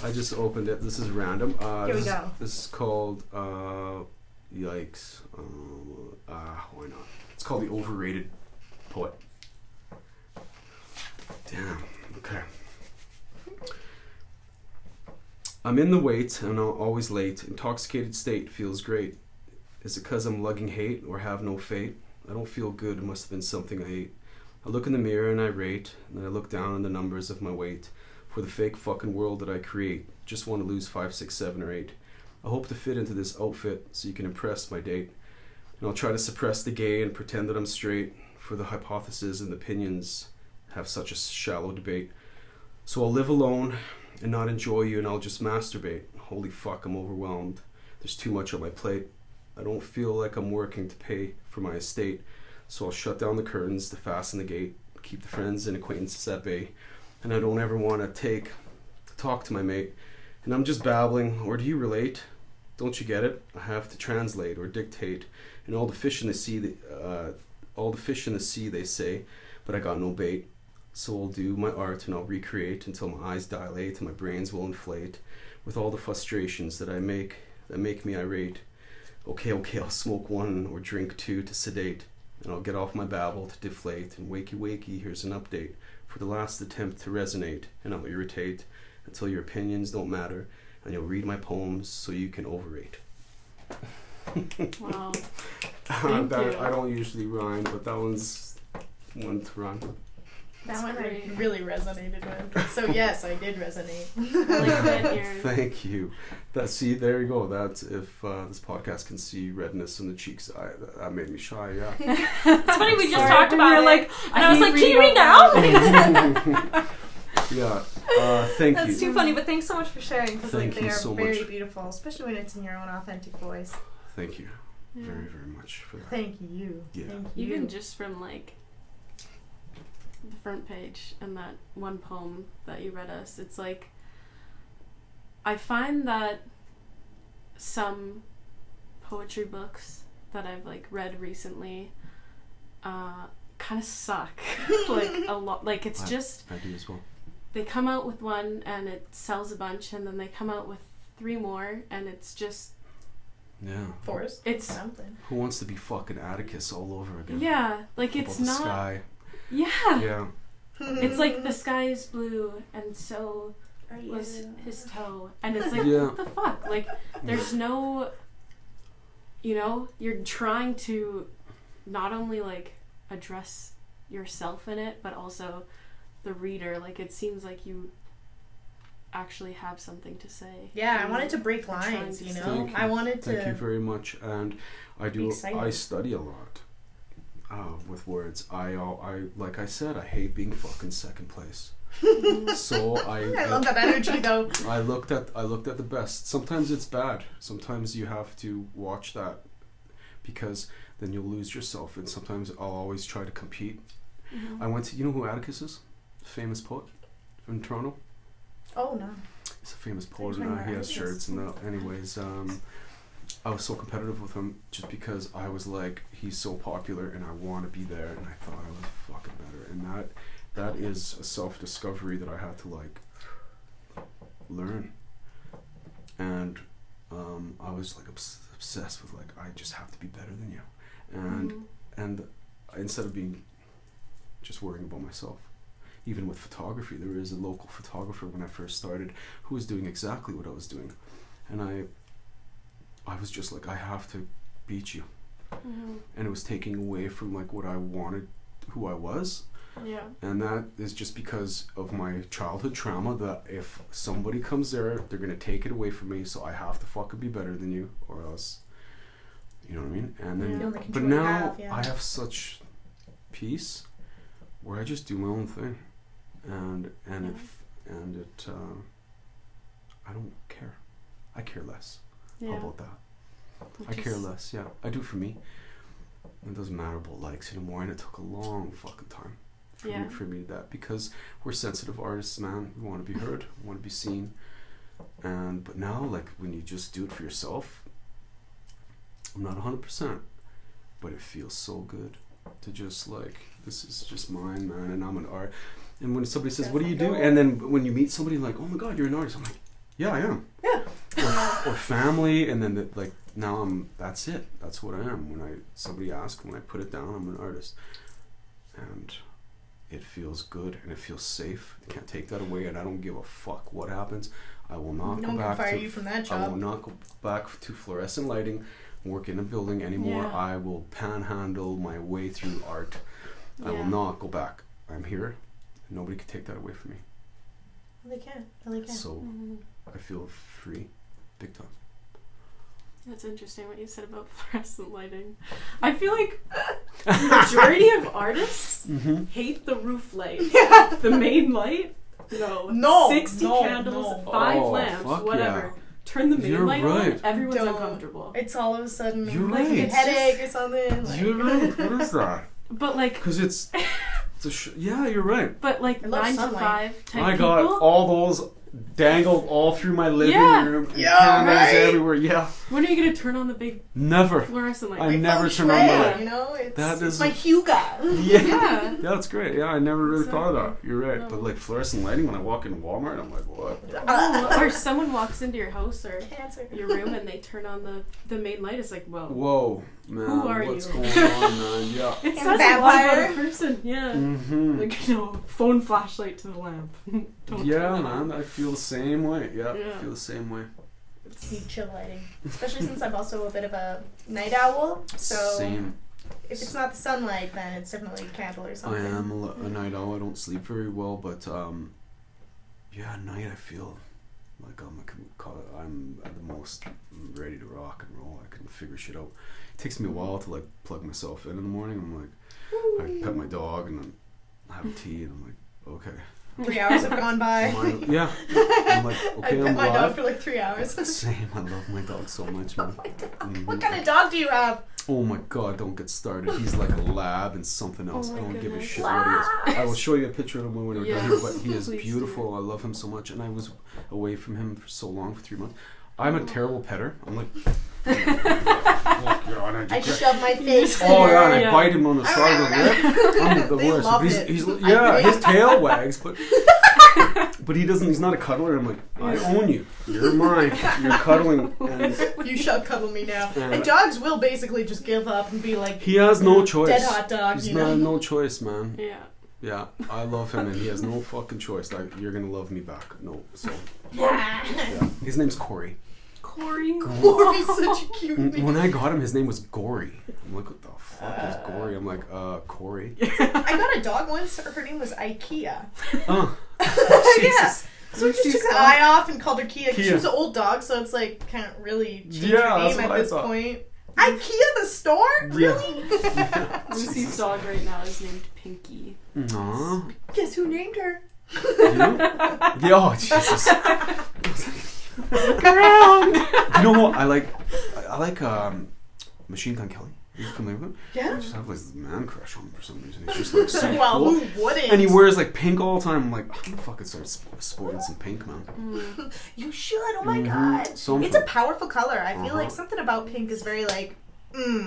I just opened it. This is random. Here we go. This is called Yikes. Why not? It's called The Overrated Poet. Damn. Okay. I'm in the wait and I'm always late. Intoxicated state feels great. Is it 'cause I'm lugging hate or have no fate? I don't feel good. It must have been something I ate. I look in the mirror and I rate. And then I look down on the numbers of my weight. For the fake fucking world that I create. Just want to lose 5, 6, 7, or 8. I hope to fit into this outfit so you can impress my date. And I'll try to suppress the gay and pretend that I'm straight. For the hypotheses and opinions have such a shallow debate. So I'll live alone and not enjoy you, and I'll just masturbate. Holy fuck, I'm overwhelmed. There's too much on my plate. I don't feel like I'm working to pay for my estate, so I'll shut down the curtains to fasten the gate, keep the friends and acquaintances at bay, and I don't ever want to talk to my mate. And I'm just babbling, or do you relate? Don't you get it? I have to translate or dictate, and all the fish in the sea, they say, but I got no bait. So I'll do my art and I'll recreate until my eyes dilate and my brains will inflate with all the frustrations that make me irate. Okay, I'll smoke one or drink two to sedate and I'll get off my babble to deflate, and wakey wakey, here's an update for the last attempt to resonate, and I'll irritate until your opinions don't matter, and you'll read my poems so you can overrate. Wow. I don't usually rhyme, but that one's one to rhyme. That one great. I really resonated with. So yes, I did resonate. I like that you're... Thank you. There you go. That's if this podcast can see redness in the cheeks. That made me shy. Yeah. It's funny. We just talked about it. Like, and I was like, "Can you read now?" Yeah. Thank you. That's too funny. But thanks so much for sharing. Because Thank they you are so very much. beautiful, especially when it's in your own authentic voice. Thank you. Yeah. Very, very much for that. Thank you. Yeah. Thank you. Even just from like the front page and that one poem that you read us, it's like I find that some poetry books that I've like read recently kind of suck. Like a lot. Like it's just I do as well. they come out with one and it sells a bunch, and then they come out with 3 more and it's just Yeah. Forest. It's something. Who wants to be fucking Atticus all over again? yeah, like How it's about not the sky? yeah. Yeah. It's like the sky is blue and so was his toe, and it's like Yeah. what the fuck, like there's no, you know, you're trying to not only like address yourself in it but also the reader. Like it seems like you actually have something to say. Yeah, I wanted to break trying lines, to you know? Thank you. I wanted to... Thank you very much. And I excited. study a lot with words. I like I said, I hate being fucking second place. So I love that energy though. I looked at the best. Sometimes it's bad. Sometimes you have to watch that because then you'll lose yourself. And sometimes I'll always try to compete. Mm-hmm. I went to, you know who Atticus is? Famous poet from Toronto. Oh no. He's a famous You're poet talking and about he has Atticus. shirts and that. Anyways, I was so competitive with him just because I was like, he's so popular and I want to be there, and I thought I was fucking better. And that is a self-discovery that I had to like learn. And I was like obsessed with like, I just have to be better than you. And instead of being just worrying about myself, even with photography, there was a local photographer when I first started who was doing exactly what I was doing, and I was just like, I have to beat you. And it was taking away from like what I wanted, who I was. Yeah. And that is just because of my childhood trauma, that if somebody comes there, they're gonna take it away from me, so I have to fucking be better than you, or else, you know what I mean? And then Feel the but control you now have, yeah. I have such peace where I just do my own thing, and it I don't care. I care less. Yeah. How about that? I care less. Yeah, I do for me. It doesn't matter about likes anymore, and it took a long fucking time for me that, because we're sensitive artists, man. We want to be heard, we want to be seen, but now, like, when you just do it for yourself, I'm not 100%, but it feels so good to just like, this is just mine, man, and I'm an art. And when somebody says, "What do you do?" and then when you meet somebody like, "Oh my God, you're an artist," I'm like, "Yeah, I am." Yeah. Or family, and then now that's it. That's what I am. When somebody asks, when I put it down, I'm an artist, and it feels good and it feels safe. I can't take that away, and I don't give a fuck what happens. I will not No go one can back fire to. you from that I will job. not go back to fluorescent lighting, work in a building anymore. Yeah. I will panhandle my way through art. I will not go back. I'm here. And nobody can take that away from me. They can't. They can't. So I feel free, big time. That's interesting what you said about fluorescent lighting. I feel like the majority of artists hate the roof light. The main light? No. 60 candles, 5 lamps, fuck whatever. yeah. Turn the main You're light right. on, everyone's Don't. uncomfortable. It's all of a sudden You're like right. a headache or something. Like, You're right. What is that? But like, Because it's yeah, you're right. but like I love 9 to sunlight. 5 type I people. got all those dangled all through my living Yeah. room. And Yeah, candles right. everywhere. Yeah. When are you gonna turn on the big Never. fluorescent light? I like never feng turn on shui, the light. You know, That it's is- my Huga. Yeah. Yeah. That's great. Yeah, I never really thought of that. Exactly. You're right. No. But like fluorescent lighting, when I walk in Walmart, I'm like, what? Or someone walks into your house or Cancer. your room and they turn on the main light. It's like, whoa. Whoa. man, Who are what's you? going on, man? Yeah. It And says a lot about vampire. a person. Yeah. Mm-hmm. Like, phone flashlight to the lamp. Don't Yeah, turn that man, on. I feel the same way. Yeah, Yeah. I feel the same way. Need chill lighting, especially since I'm also a bit of a night owl. So Same. if it's not the sunlight, then it's definitely candle or I something. am a night owl. I don't sleep very well, but yeah, at night I feel like I'm at the most ready to rock and roll. I can figure shit out. It takes me a while to like plug myself in the morning. I'm like, I pet my dog and then have tea, and I'm like, okay. 3 hours have gone by. Yeah. I'm like, okay, I pet I'm my dog alive. for like 3 hours. Same. I love my dog so much, man. Mhm. What kind of dog do you have? Oh my god, don't get started. He's like a lab and something else. Oh I my don't give a goodness. shit what he is. I will show you a picture of him when we're done here, Yes, but he is please beautiful. I love him so much, and I was away from him for so long, for 3 months. I'm a terrible petter. I'm like, oh god, I shove my face in oh her. yeah, and I Yeah. bite him on the side of the lip. I'm the They worst. love But it. he's I yeah, think. his tail wags, but he doesn't. He's not a cuddler. I'm like, I own you. You're mine. You're cuddling, and You shall cuddle me now. Yeah. And dogs will basically just give up and be like he has no choice. dead hot dog, He's you not know. no choice, man. Yeah. Yeah, I love him, and he has no fucking choice. Like, you're gonna love me back. No, so Yeah. yeah. His name's Corey. Corey. Corey's such a cute name. When I got him, his name was Gory. I'm like, what the fuck is Gory? I'm like, Corey. I got a dog once. Her name was Ikea. Oh, Yeah. Jesus. So we just She's took the so- eye off and called her Kia. 'Cause Kia. she was an old dog, so it's like can't really change Yeah, her that's name what at I this thought. point. Ikea the store? Really? Lucy's dog right now is named Pinky. Aw. Guess who named her? You? Yeah, oh, Jesus. Look around. You know what? I like Machine Gun Kelly. Are you familiar with him? I Yeah. just have like this man crush on him for some reason. He's just like so Well, cool. who wouldn't? And he wears like pink all the time. I'm like, I'm gonna fucking start sporting some pink, man. You should. Oh my Mhm. god. So It's a powerful color. I feel Uh-huh. like something about pink is very like,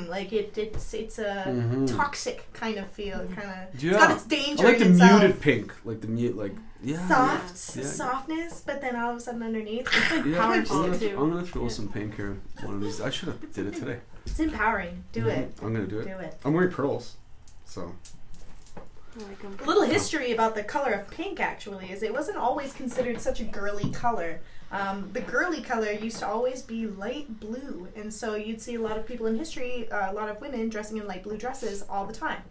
like it's a Mhm. toxic kind of feel. Kind of. Yeah. It's got its I danger like the in itself. muted pink, like the mute, like yeah, Soft yeah. softness, but then all of a sudden underneath, It's like Yeah, powerful I'm too. gonna throw some pink here. One of these. I should have did it today. it's empowering. Do it. I'm gonna do it. Do it. I'm wearing pearls, so I like 'em. A little history about the color of pink actually is it wasn't always considered such a girly color. The girly color used to always be light blue, and so you'd see a lot of people in history, a lot of women dressing in light blue dresses all the time.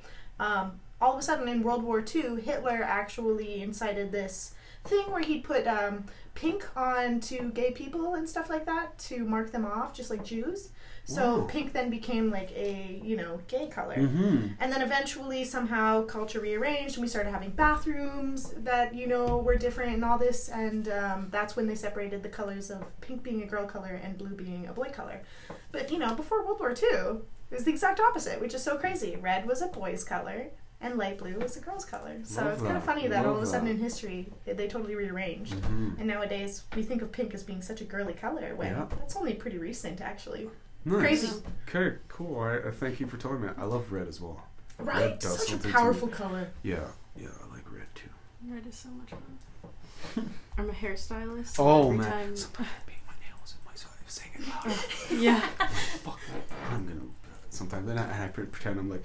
All of a sudden in World War II, Hitler actually incited this thing where he'd put pink onto gay people and stuff like that to mark them off, just like Jews. So Wow. pink then became like a, gay color. mm-hmm. And then eventually somehow culture rearranged and we started having bathrooms that, were different and all this. And that's when they separated the colors of pink being a girl color and blue being a boy color. But, before World War II, it was the exact opposite, which is so crazy. Red was a boy's color and light blue was a girl's color. So Love it's kind of that. funny that all of a Love sudden that. in history they totally rearranged. Mm-hmm. And nowadays we think of pink as being such a girly color when Yeah. that's only pretty recent actually. Nice. Crazy. Okay, cool. I thank you for telling me. I love red as well. Right? Red does Such a something to powerful color. Yeah, I like red too. Red is so much fun. I'm a hairstylist. Oh every man, time- sometimes I paint my nails in my side saying it loud. Yeah. Fuck that. I'm gonna. Sometimes then I pretend I'm like,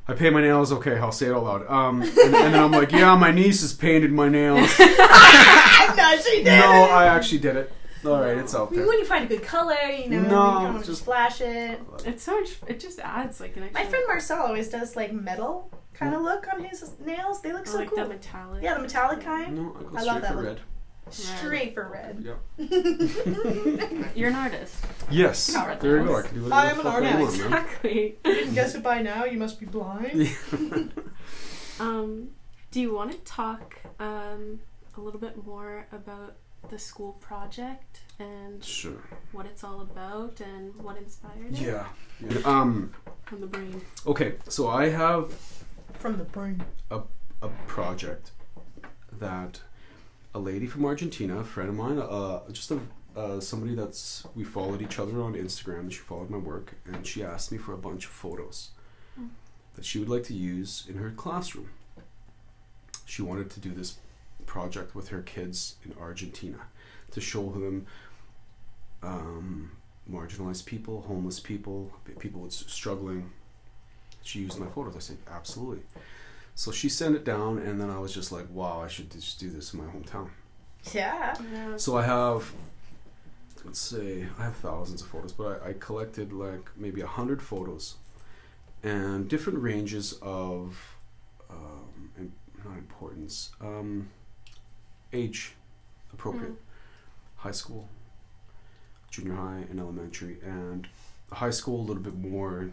I paint my nails. Okay, I'll say it out loud. And then I'm like, yeah, my niece has painted my nails. No, she did. No, I actually did it. All right, it's out there. When you find a good color, you No, don't want to just- just flash it. It's so much. It just adds like an extra. My friend Marcel always does like metal kind of look on his nails. They look I so like cool. the metallic. Yeah, the metallic kind. No, I go I straight love that for look. red. Straight for red. Yeah. You're an artist. Yes. Power There you go. I nails. can do I whatever am the an fuck I artist. want, man. Exactly. You didn't guess it by now. You must be blind. Do you want to talk a little bit more about the school project and Sure. what it's all about and what inspired it? Yeah. From the brain. Okay, so I have From the brain. a project that a lady from Argentina, a friend of mine, somebody we followed each other on Instagram, and she followed my work, and she asked me for a bunch of photos that she would like to use in her classroom. She wanted to do this project with her kids in Argentina to show them marginalized people, homeless people, people with struggling. She used my photos. I said, absolutely. So she sent it down, and then I was just like, wow, I should just do this in my hometown. Yeah. So I have, let's say, I have thousands of photos, but I collected like maybe 100 photos and different ranges of, not importance, age appropriate. High school, junior high, and elementary. And high school, a little bit more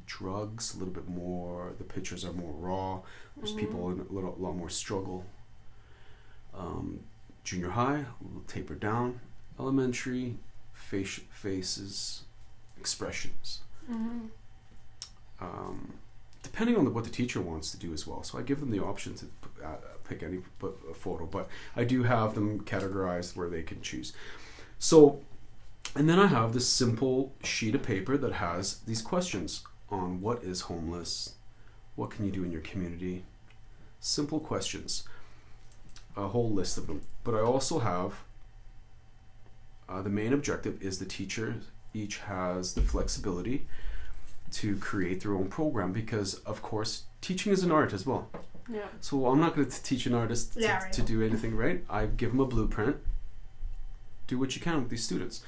drugs, a little bit more, the pictures are more raw. There's people in a lot more struggle. Junior high, a little tapered down. Elementary, faces, expressions. Depending on what the teacher wants to do as well. So I give them the option to pick any photo, but I do have them categorized where they can choose. So, and then I have this simple sheet of paper that has these questions on what is homeless, what can you do in your community, simple questions, a whole list of them. But I also have the main objective is the teacher each has the flexibility to create their own program, because of course teaching is an art as well. Yeah. So I'm not going to teach an artist to do anything, right? I give them a blueprint. Do what you can with these students.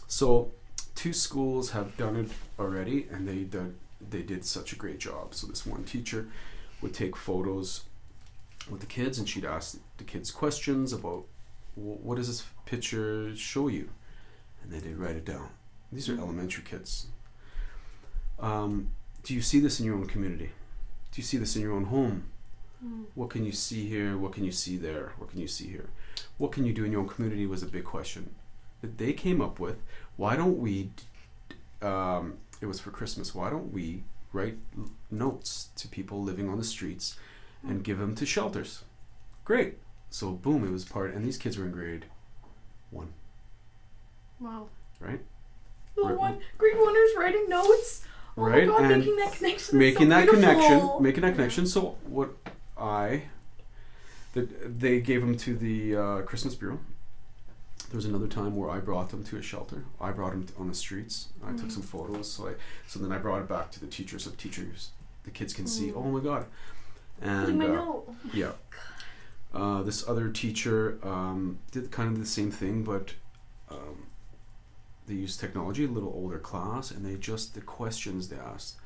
So 2 schools have done it already, and they did such a great job. So this one teacher would take photos with the kids, and she'd ask the kids questions about what does this picture show you, and then they'd write it down. These are elementary kids. Do you see this in your own community? Do you see this in your own home? What can you see here? What can you see there? What can you see here? What can you do in your own community was a big question that they came up with. Why don't we, it was for Christmas, why don't we write notes to people living on the streets and give them to shelters? Great. So boom, it was part, and these kids were in grade 1. Wow. Right? Grade 1ers writing notes. Oh right, my God, and making that connection. making so that beautiful. connection. So what they gave them to the Christmas Bureau. There was another time where I brought them to a shelter. I brought them on the streets. I took some photos. So then I brought it back to the teachers. So the kids can see. Oh my God! And yeah, this other teacher did kind of the same thing, but. They used technology, a little older class, and the questions they asked.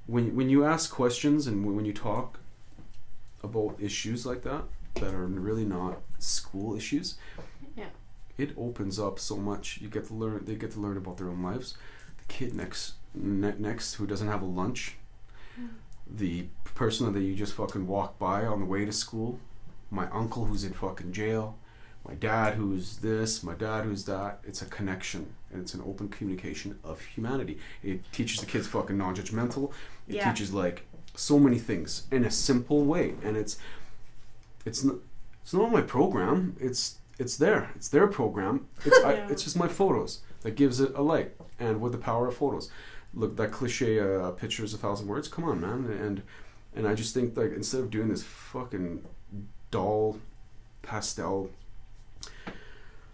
When you ask questions and when you talk about issues like that are really not school issues, it opens up so much. They get to learn about their own lives. The kid next who doesn't have a lunch, the person that you just fucking walk by on the way to school, my uncle who's in fucking jail, my dad who's this, my dad who's that. It's a connection, and it's an open communication of humanity. It teaches the kids fucking non-judgmental. It teaches like so many things in a simple way, and it's not my program. It's there. It's their program. It's just my photos that gives it a light, and with the power of photos. Look, that cliche, picture is 1,000 words. Come on, man. And I just think like instead of doing this fucking dull pastel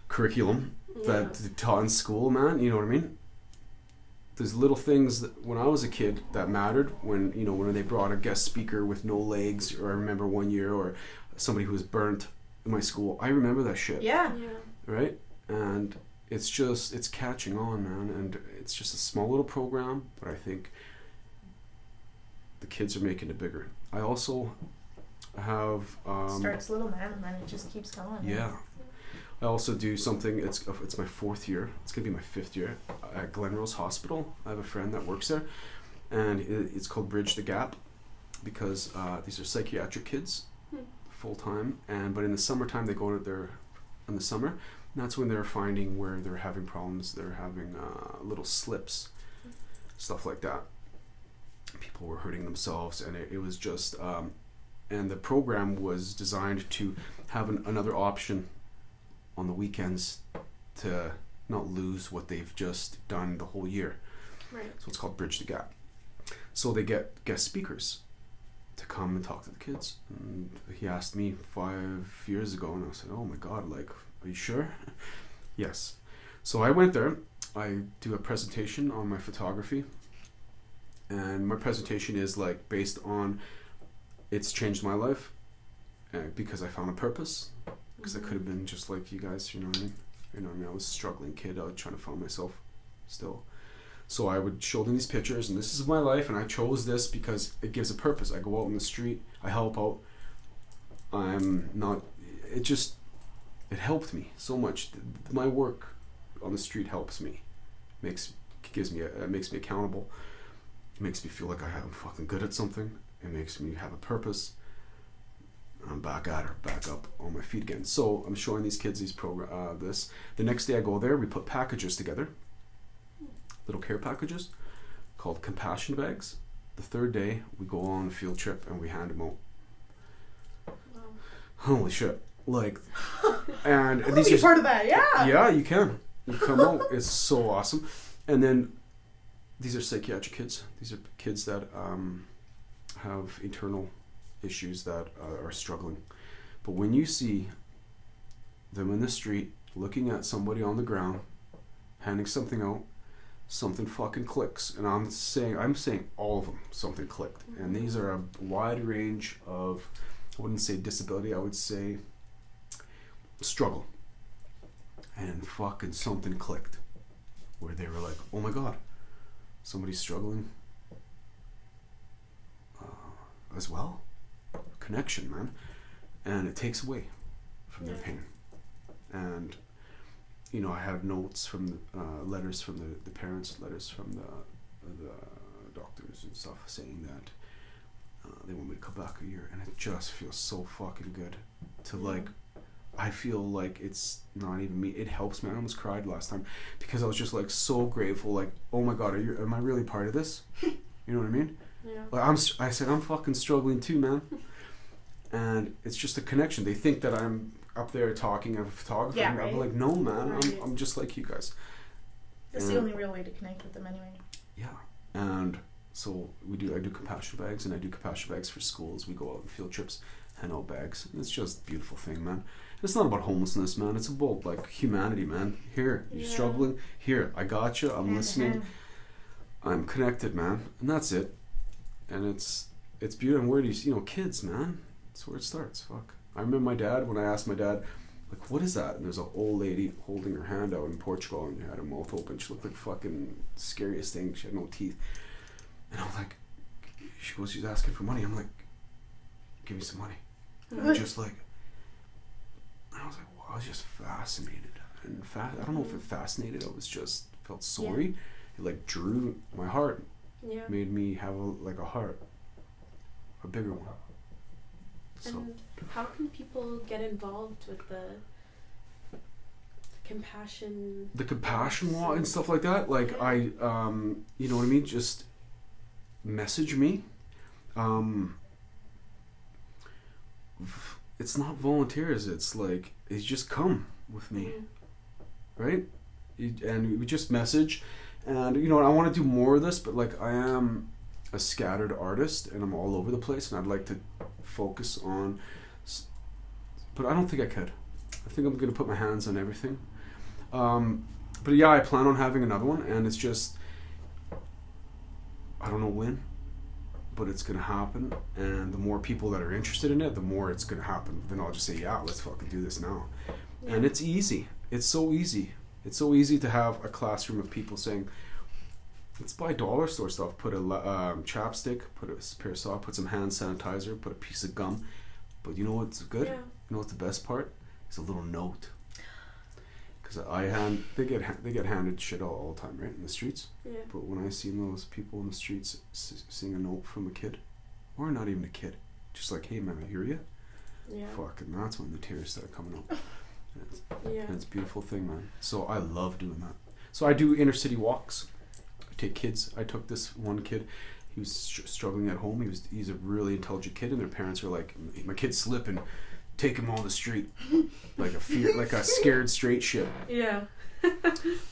curriculum that they taught in school, man, you know what I mean? There's little things that when I was a kid that mattered, when they brought a guest speaker with no legs, or I remember one year, or somebody who was burnt in my school. I remember that shit. Yeah. Right? And it's catching on, man, and it's just a small little program, but I think the kids are making it bigger. I also have starts little, man, and then it just keeps going. Yeah. I also do something, it's my 4th year, it's going to be my 5th year, at Glenrose Hospital. I have a friend that works there, and it's called Bridge the Gap, because these are psychiatric kids, full-time, but in the summertime they go to in the summer, and that's when they're finding where they're having problems, they're having little slips, stuff like that. People were hurting themselves, and it was just, and the program was designed to have another option on the weekends to not lose what they've just done the whole year. Right. So it's called Bridge the Gap. So they get guest speakers to come and talk to the kids. And he asked me 5 years ago, and I said, oh my God, like, are you sure? Yes. So I went there, I do a presentation on my photography, and my presentation is like based on it's changed my life because I found a purpose. Because I could have been just like you guys, you know what I mean? You know what I mean? I was a struggling kid. I was trying to find myself still. So I would show them these pictures, and this is my life, and I chose this because it gives a purpose. I go out in the street, I help out. It helped me so much. My work on the street helps me. Makes me accountable. It makes me feel like I'm fucking good at something. It makes me have a purpose. I'm back up on my feet again. So I'm showing these kids this. The next day I go there, we put packages together, little care packages, called compassion bags. The third day we go on a field trip and we hand them out. Wow. Holy shit! Like, and I these are part of that. Yeah. Yeah, you can. You come out. It's so awesome. And then these are psychiatric kids. These are kids that have internal issues that are struggling. But when you see them in the street looking at somebody on the ground handing something out, something fucking clicks. And I'm saying all of them, something clicked. And these are a wide range of, I wouldn't say disability, I would say struggle. And fucking something clicked where they were like, oh my god, somebody's struggling as well. Connection, man. And it takes away from their pain. And you know, I have notes from the letters from the parents, letters from the doctors and stuff saying that they want me to come back a year, and it just feels so fucking good to like, I feel like it's not even me. It helps me. I almost cried last time because I was just like so grateful, like, oh my god, am I really part of this? You know what I mean? Yeah. Like I said I'm fucking struggling too, man. And it's just a connection. They think that I'm up there talking as a photographer. Yeah, I'm right. like, no, man, Right. I'm just like you guys. That's the only real way to connect with them anyway. Yeah. And so I do compassion bags, and I do compassion bags for schools. We go out on field trips, hand out bags. And it's just a beautiful thing, man. It's not about homelessness, man. It's about like humanity, man. Here, you're struggling. Here, I got you. I'm listening. I'm connected, man. And that's it. And it's beautiful. And where do you kids, man? That's where it starts. Fuck. I remember my dad, when I asked my dad, like, what is that? And there's an old lady holding her hand out in Portugal, and she had her mouth open. She looked like fucking scariest thing. She had no teeth. And I was like, she goes, she's asking for money. I'm like, give me some money. And I'm just like, I was like, wow, I was just fascinated. And I don't know if it fascinated, I was just felt sorry. Yeah. It like drew my heart. Yeah. Made me have a heart. A bigger one. So. And how can people get involved with the compassion? The compassion walk and stuff like that. Like I, you know what I mean? Just message me. It's not volunteers. It's like you just come with me, right? And we just message. And you know what? I want to do more of this, but like I am a scattered artist, and I'm all over the place, and I'd like to focus on, but I don't think I could. I think I'm gonna put my hands on everything. But yeah, I plan on having another one, and it's just, I don't know when, but it's gonna happen. And the more people that are interested in it, the more it's gonna happen. Then I'll just say, yeah, let's fucking do this now. Yeah. And it's easy. It's so easy. It's so easy to have a classroom of people saying, let's buy dollar store stuff. Put a chapstick, put a pair of socks, put some hand sanitizer, put a piece of gum. But you know what's good? Yeah. You know what's the best part? Is a little note. Because they get handed shit all the time, right, in the streets. Yeah. But when I see those people in the streets seeing a note from a kid, or not even a kid, just like, hey man, I hear you. Yeah. Fucking, that's when the tears start coming up. And it's a beautiful thing, man. So I love doing that. So I do inner city walks. Take kids. I took this one kid. He was struggling at home. He's a really intelligent kid, and their parents were like, "My kid's slipping. Take him on the street," like a scared straight shit. Yeah.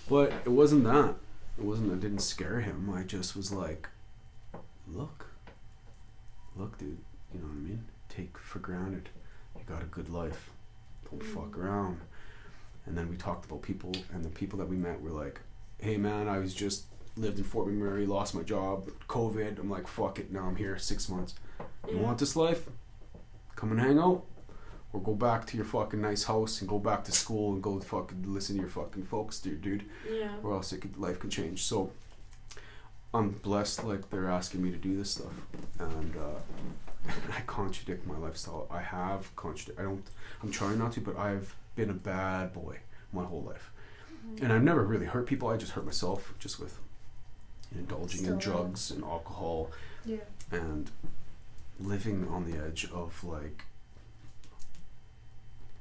But it wasn't that. It didn't scare him. I just was like, look, dude. You know what I mean? Take for granted. You got a good life. Don't fuck around. And then we talked about people, and the people that we met were like, hey man, I was just lived in Fort McMurray, lost my job, COVID. I'm like, fuck it, now I'm here 6 months. You want this life? Come and hang out, or go back to your fucking nice house and go back to school and go fucking listen to your fucking folks, dude. Yeah. Or else life can change. So I'm blessed, like they're asking me to do this stuff, and I contradict my lifestyle. I'm trying not to, but I've been a bad boy my whole life, and I've never really hurt people. I just hurt myself, just with indulging in drugs and alcohol, and living on the edge of like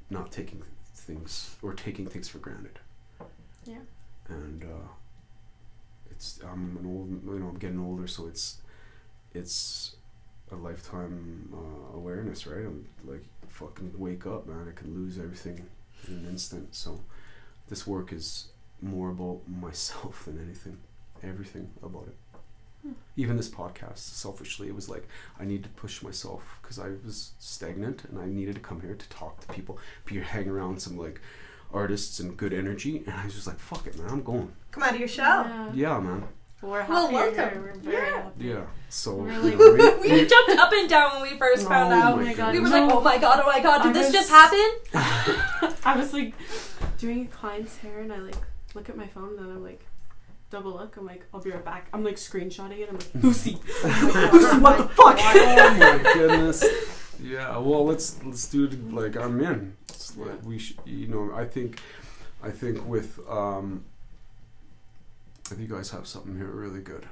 not taking things for granted. Yeah. And I'm getting older, so it's a lifetime awareness, right? I'm like, fucking wake up, man. I can lose everything in an instant. So this work is more about myself than anything. Everything about it. Even this podcast, selfishly, it was like I need to push myself because I was stagnant and I needed to come here to talk to people, hang around some like artists and good energy, and I was just like, fuck it, man, I'm going. Come out of your shell. Yeah, man. We're happy. Welcome. We're very happy. Yeah. So Really? We jumped up and down when we first found out. my God. We were like, oh my god, did this just happen? I was like doing a client's hair and I like look at my phone and then I'm like double look. I'm like, I'll be right back. I'm like screenshotting it. I'm like, Lucy. Lucy, what the fuck? Oh my goodness. Yeah. Well, let's do it. Like, I'm in. It's like we should. I think with I think you guys have something here really good.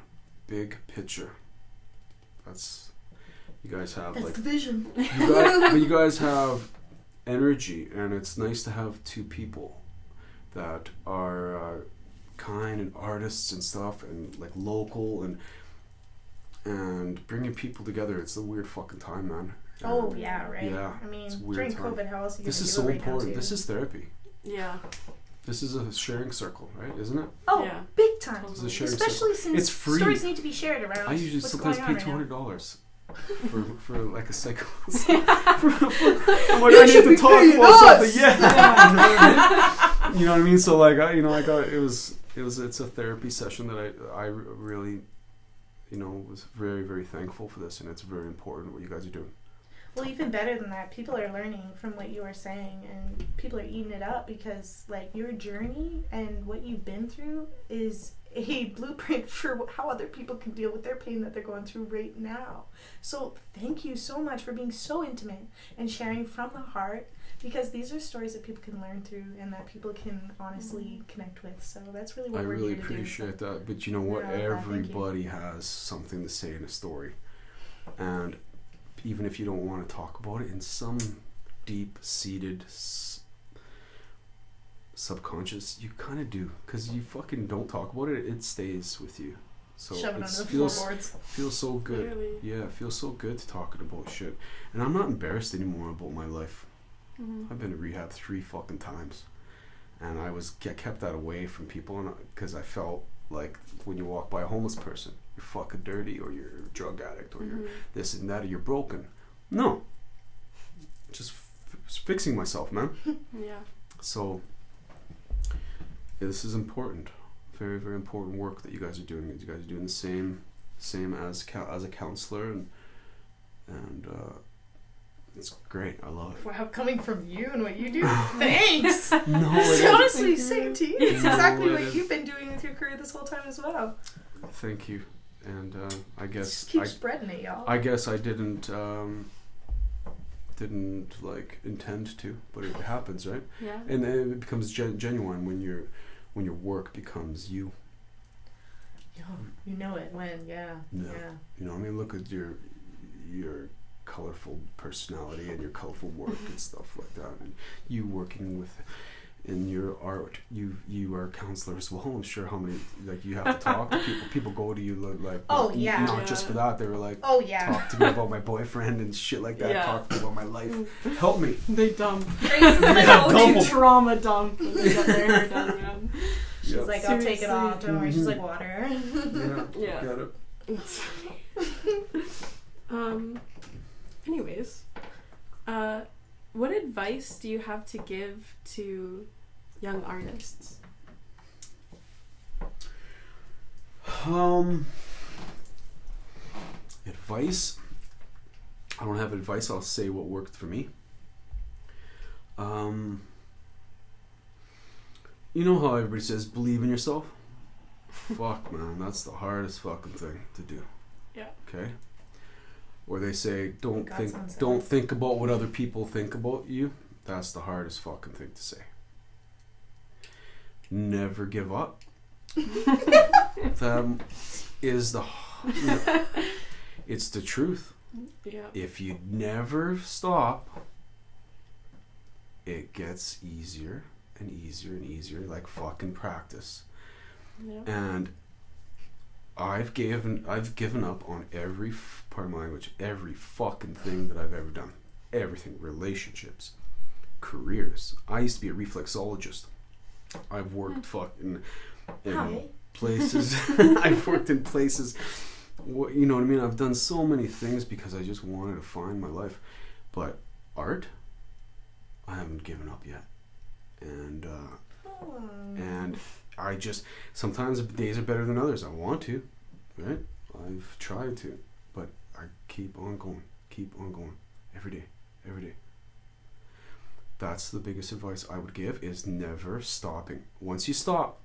Big picture. You guys have That's like the vision. you guys have energy, and it's nice to have two people that are kind and artists and stuff, and like local and bringing people together. It's a weird fucking time, man. Oh yeah, right. Yeah, I mean, it's a weird during time. COVID, how else are you This gonna is do so it right now, important. too? This is therapy. Yeah. This is a sharing circle, right? Isn't it? Oh, Yeah. big time. This is a sharing Especially circle. since It's free. stories need to be shared around. I usually what's sometimes going pay on right now. $200 for like a cycle. I'm like, I need to talk paying about us. something. Yeah. You know what I mean? So like, it's a therapy session that I really, was very, very thankful for this, and it's very important what you guys are doing. Well, even better than that, people are learning from what you were saying, and people are eating it up because, like, your journey and what you've been through is a blueprint for how other people can deal with their pain that they're going through right now. So thank you so much for being so intimate and sharing from the heart, because these are stories that people can learn through and that people can honestly connect with. So that's really what I we're really here to do. appreciate that. But you know what? Yeah, thank you. Everybody has something to say in a story, and even if you don't want to talk about it, in some deep-seated subconscious, you kind of do, because you fucking don't talk about it. It stays with you. So Shove it it under the feels floorboards. so good. Clearly. Yeah, it feels so good to talking about shit, and I'm not embarrassed anymore about my life. Mm-hmm. I've been to rehab 3 fucking times, and I kept that away from people, and because I felt like when you walk by a homeless person, you're fucking dirty, or you're a drug addict, or you're this and that, or you're broken. No, just fixing myself, man. Yeah. So this is important, very, very important work that you guys are doing. You guys are doing the same as a counselor, and it's great. I love it. Wow, coming from you and what you do, thanks. No, It's it honestly same to you. It's No, exactly it what is. you've been doing with your career this whole time as well. Thank you, and I guess Just keep spreading it, y'all. I guess I didn't like intend to, but it happens, right? Yeah. And then it becomes genuine when your work becomes you. You know it when, yeah. You know, I mean, look at your colorful personality and your colorful work and stuff like that, and you working with in your art. You are a counselor as well. I'm sure how many you have to talk to people. People go to you like Oh, not, yeah. not just for that. They were like, Oh yeah. talk to me about my boyfriend and shit like that. Yeah. Talk to me about my life. Help me. They dump. Grace is my Yeah, go-to. double. Trauma dump when they get their hair done, man. She's Yeah. like, I'll take it off. Don't worry. She's Mhm. like, water. Yeah. Yeah. Got it. Anyways, what advice do you have to give to young artists? Advice. I don't have advice. I'll say what worked for me. You know how everybody says believe in yourself? Fuck, man, that's the hardest fucking thing to do. Yeah. Okay. Or they say don't God think sounds don't sad. think about what other people think about you. That's the hardest fucking thing to say. Never give up. That is it's the truth. Yeah. If you never stop, it gets easier and easier and easier, like fucking practice. Yeah. And I've given up on every part of my language, every fucking thing that I've ever done. Everything. Relationships, careers. I used to be a reflexologist. I've worked fucking in places. I've worked in places. You know what I mean? I've done so many things because I just wanted to find my life. But art, I haven't given up yet. And I just, sometimes days are better than others. I want to, right? I've tried to, but I keep on going every day. That's the biggest advice I would give, is never stopping. Once you stop,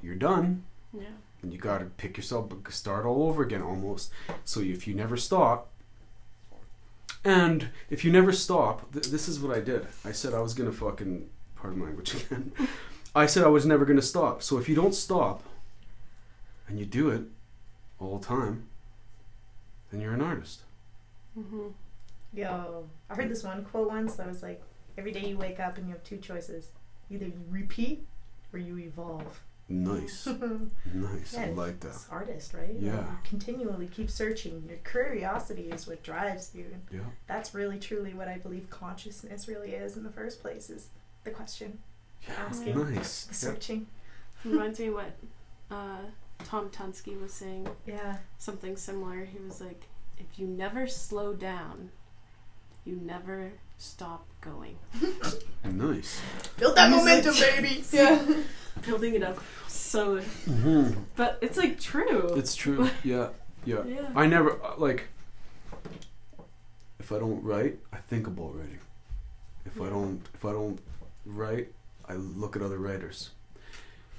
you're done. Yeah. And you got to pick yourself, start all over again almost. So if you never stop, and if you never stop, this is what I did. I said I was going to fucking, pardon my language again. I said I was never going to stop. So if you don't stop, and you do it all the time, then you're an artist. Mm-hmm. Yo, I heard this one quote once that was like, every day you wake up and you have two choices. Either you repeat or you evolve. Nice. Nice. Yeah, I like that. it's artist, right? Yeah. You continually keep searching. Your curiosity is what drives you. Yeah. That's really truly what I believe consciousness really is in the first place, is the question, asking, Nice. the searching. Reminds me what Tom Tunsky was saying. Yeah. Something similar. He was like, if you never slow down, you never stop going. Nice. Build that momentum, baby. Yeah. Building it up. So, but it's like true. It's true. Yeah. Yeah. I never, if I don't write, I think about writing. If I don't write, I look at other writers.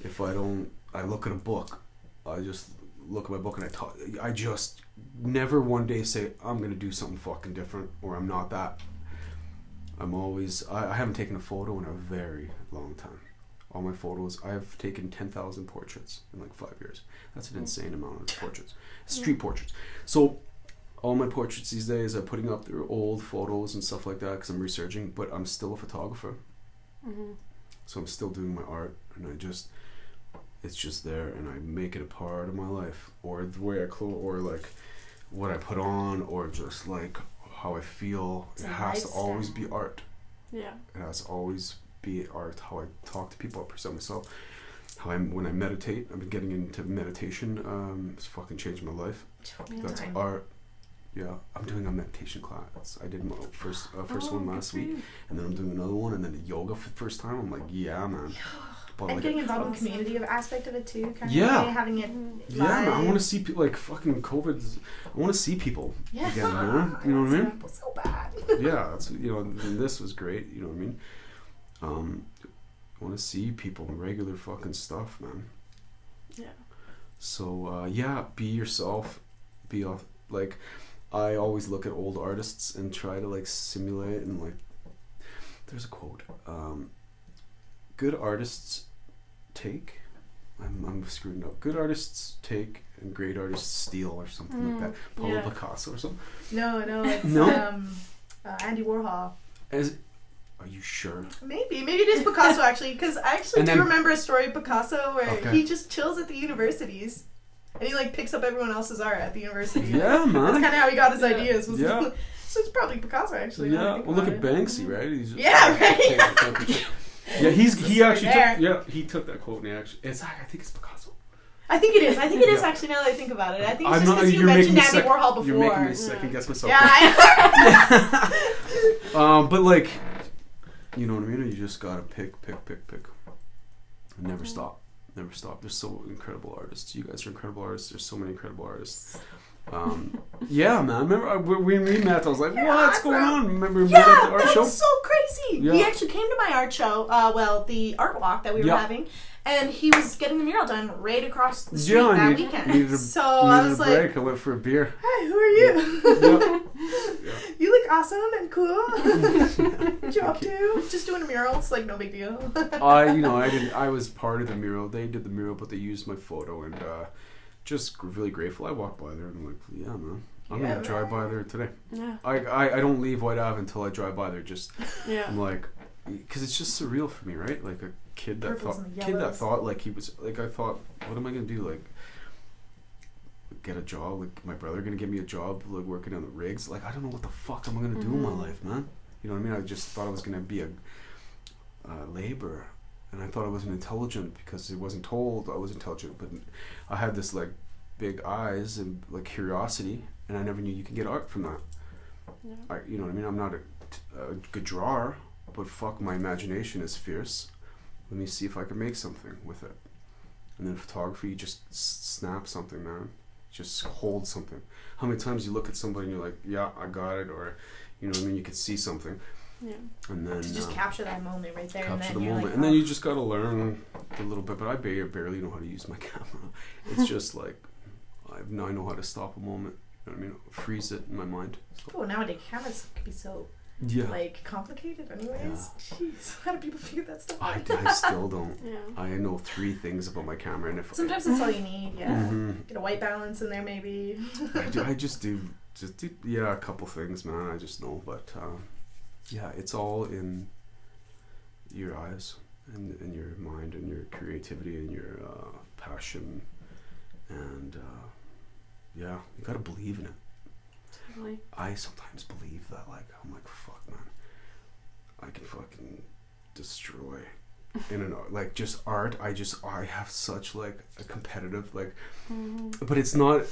If I don't, I look at a book. I just look at my book and I talk. I just never one day say I'm gonna do something fucking different, or I'm not that. I'm always. I haven't taken a photo in a very long time. All my photos, I've taken 10,000 portraits in like 5 years. That's an insane amount of portraits. Street portraits. So all my portraits these days, I'm putting up their old photos and stuff like that because I'm researching, but I'm still a photographer. Mm-hmm. So I'm still doing my art, and it's just there, and I make it a part of my life, or the way I clothe, or like what I put on, or just like how I feel. It's it a has to lifestyle. always be art. Yeah. It has to always be art. How I talk to people, I present myself. When I meditate, I've been getting into meditation. It's fucking changed my life. That's Time. art. Yeah, I'm doing a meditation class. I did my first one last week, and then I'm doing another one, and then the yoga for the first time. I'm like, yeah, man. But And like, getting involved in the community aspect of it too, kind Yeah. of way, having it yeah, man, I live. want to see people, like fucking COVID. I want to see people Yeah. again, man. You know what I mean? So bad. Yeah, that's, you know, and this was great. You know what I mean? I want to see people, regular fucking stuff, man. Yeah. So yeah, be yourself. Like, I always look at old artists and try to like simulate, and like, there's a quote. Good artists take. I'm screwing up. Good artists take and great artists steal, or something like that. Pablo yeah. Picasso or something. No, it's No? Andy Warhol. Are you sure? Maybe it is Picasso actually, because I actually And do then- remember a story of Picasso where Okay. he just chills at the universities, and he like picks up everyone else's art at the university. Yeah, man. That's kind of how he got his Yeah. ideas. Was Yeah. So it's probably Picasso actually. now that I Yeah. think Well, look about at it. Banksy, right? He's just Yeah, right. taking fucking- Yeah, he actually there. he took that quote, and I think it's Picasso. I think it is. I think it is Yeah. actually, now that I think about it. I think I'm it's just not- because you you're making mentioned me Andy sec- Warhol before. You're making me second guess myself. Yeah, I But like, you know what I mean? You just gotta pick. And never stop. Never stop. There's so incredible artists. You guys are incredible artists. There's so many incredible artists. Yeah, man. Remember when we met? I was like, "What's going on?" Remember we met at the art show? Yeah, that's so crazy. Yeah. He actually came to my art show. The art walk that we were having, and he was getting the mural done right across the street that weekend. I was like, break. I went for a beer. "Hi, who are you? Yeah. You look awesome and cool. What you up to? Just doing a mural. It's like no big deal." I was part of the mural. They did the mural, but they used my photo, and just really grateful. I walked by there and I'm like, yeah, man, I'm gonna drive by there today. Yeah. I don't leave White Ave until I drive by there. Just yeah. I'm like, because it's just surreal for me, right? Like a kid that thought like he was like, I thought, what am I gonna do? Like get a job? Like my brother gonna give me a job like working on the rigs? Like I don't know what the fuck am I gonna do in my life, man. You know what I mean? I just thought I was gonna be a laborer. And I thought I wasn't intelligent because it wasn't told I was intelligent, but I had this like big eyes and like curiosity, and I never knew you could get art from that. Yeah. You know what I mean? I'm not a good drawer, but fuck, my imagination is fierce. Let me see if I can make something with it. And then photography, you just snap something, man. Just hold something. How many times you look at somebody and you're like, yeah, I got it, or you know what I mean? You could see something. Yeah. And then to just capture that moment right there. Capture the moment. Like, and then you just gotta learn a little bit. But I barely know how to use my camera. It's just like I know how to stop a moment. You know what I mean? Freeze it in my mind. Oh, nowadays cameras could be so like complicated. Anyways, jeez, how do people figure that stuff out? I still don't. Yeah. I know 3 things about my camera, and if sometimes that's all you need. Yeah. Mm-hmm. Get a white balance in there, maybe. I just do a couple things, man. I just know, but. Yeah, it's all in your eyes and in your mind and your creativity and your passion, and you gotta believe in it. Totally. I sometimes believe that, like, I'm like, fuck, man, I can fucking destroy in an art, like just art. I have such like a competitive like, but it's not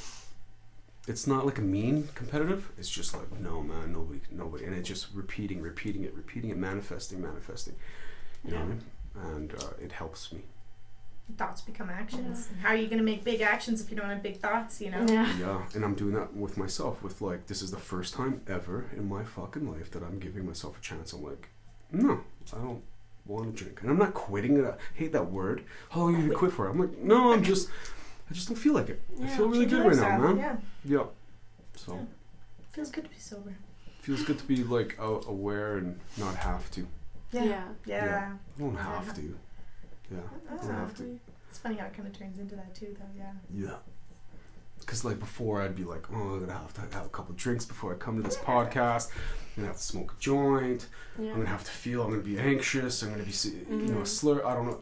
like a mean competitive. It's just like, no, man, nobody, and it's just repeating it, manifesting. You know what I mean? And it helps me. Thoughts become actions. And how are you going to make big actions if you don't have big thoughts? You know? Yeah, and I'm doing that with myself. With like, this is the first time ever in my fucking life that I'm giving myself a chance. I'm like, no, I don't want to drink, and I'm not quitting it. I hate that word. How long are you gonna quit for? I'm like, no, I just don't feel like it. I feel really good right now, man. Yeah. So. Yeah. Feels good to be sober. Feels good to be like aware and not have to. Yeah. I don't have to. Yeah. I don't have to. It's funny how it kind of turns into that too, though. Yeah. Yeah. Because like before, I'd be like, oh, I'm gonna have to have a couple of drinks before I come to this podcast. I'm gonna have to smoke a joint. Yeah. I'm gonna have to feel. I'm gonna be anxious. I'm gonna be, a slur. I don't know.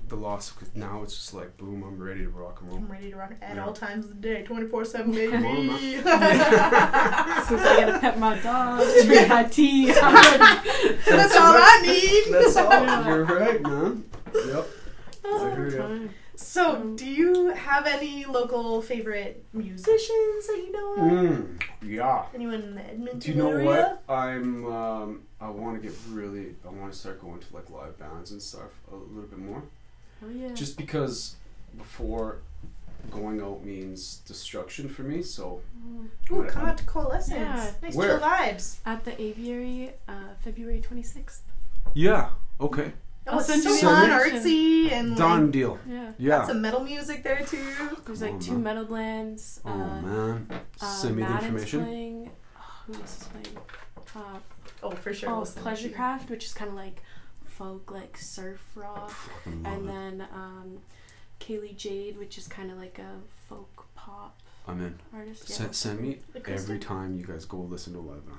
The loss of now, it's just like, boom, I'm ready to rock and roll. I'm ready to rock at all times of the day, 24/7, baby. Since I gotta pet my dog, drink my tea. That's all I need. That's all. You're right, man. Yep. So, do you have any local favorite musicians that you know of? Yeah. Anyone in the Edmonton Do you know area? what? I want to start going to like live bands and stuff a little bit more. Oh yeah. Just because before going out means destruction for me, so. Ooh, come out to Coalescence. Yeah. Nice Where? chill vibes. At the Aviary, February 26th. Yeah. Okay. Oh, it's so fun, artsy, and done like, deal. Yeah. Got some metal music there too. There's like 2 metal bands. Oh man. Send me the information. Playing. Who else is playing? Oh, for sure. Oh, Pleasurecraft, which is kind of like folk, like surf rock, and then Kaylee Jade, which is kind of like a folk pop. I'm in. Artist. Yeah. Send me every time you guys go listen to a live band.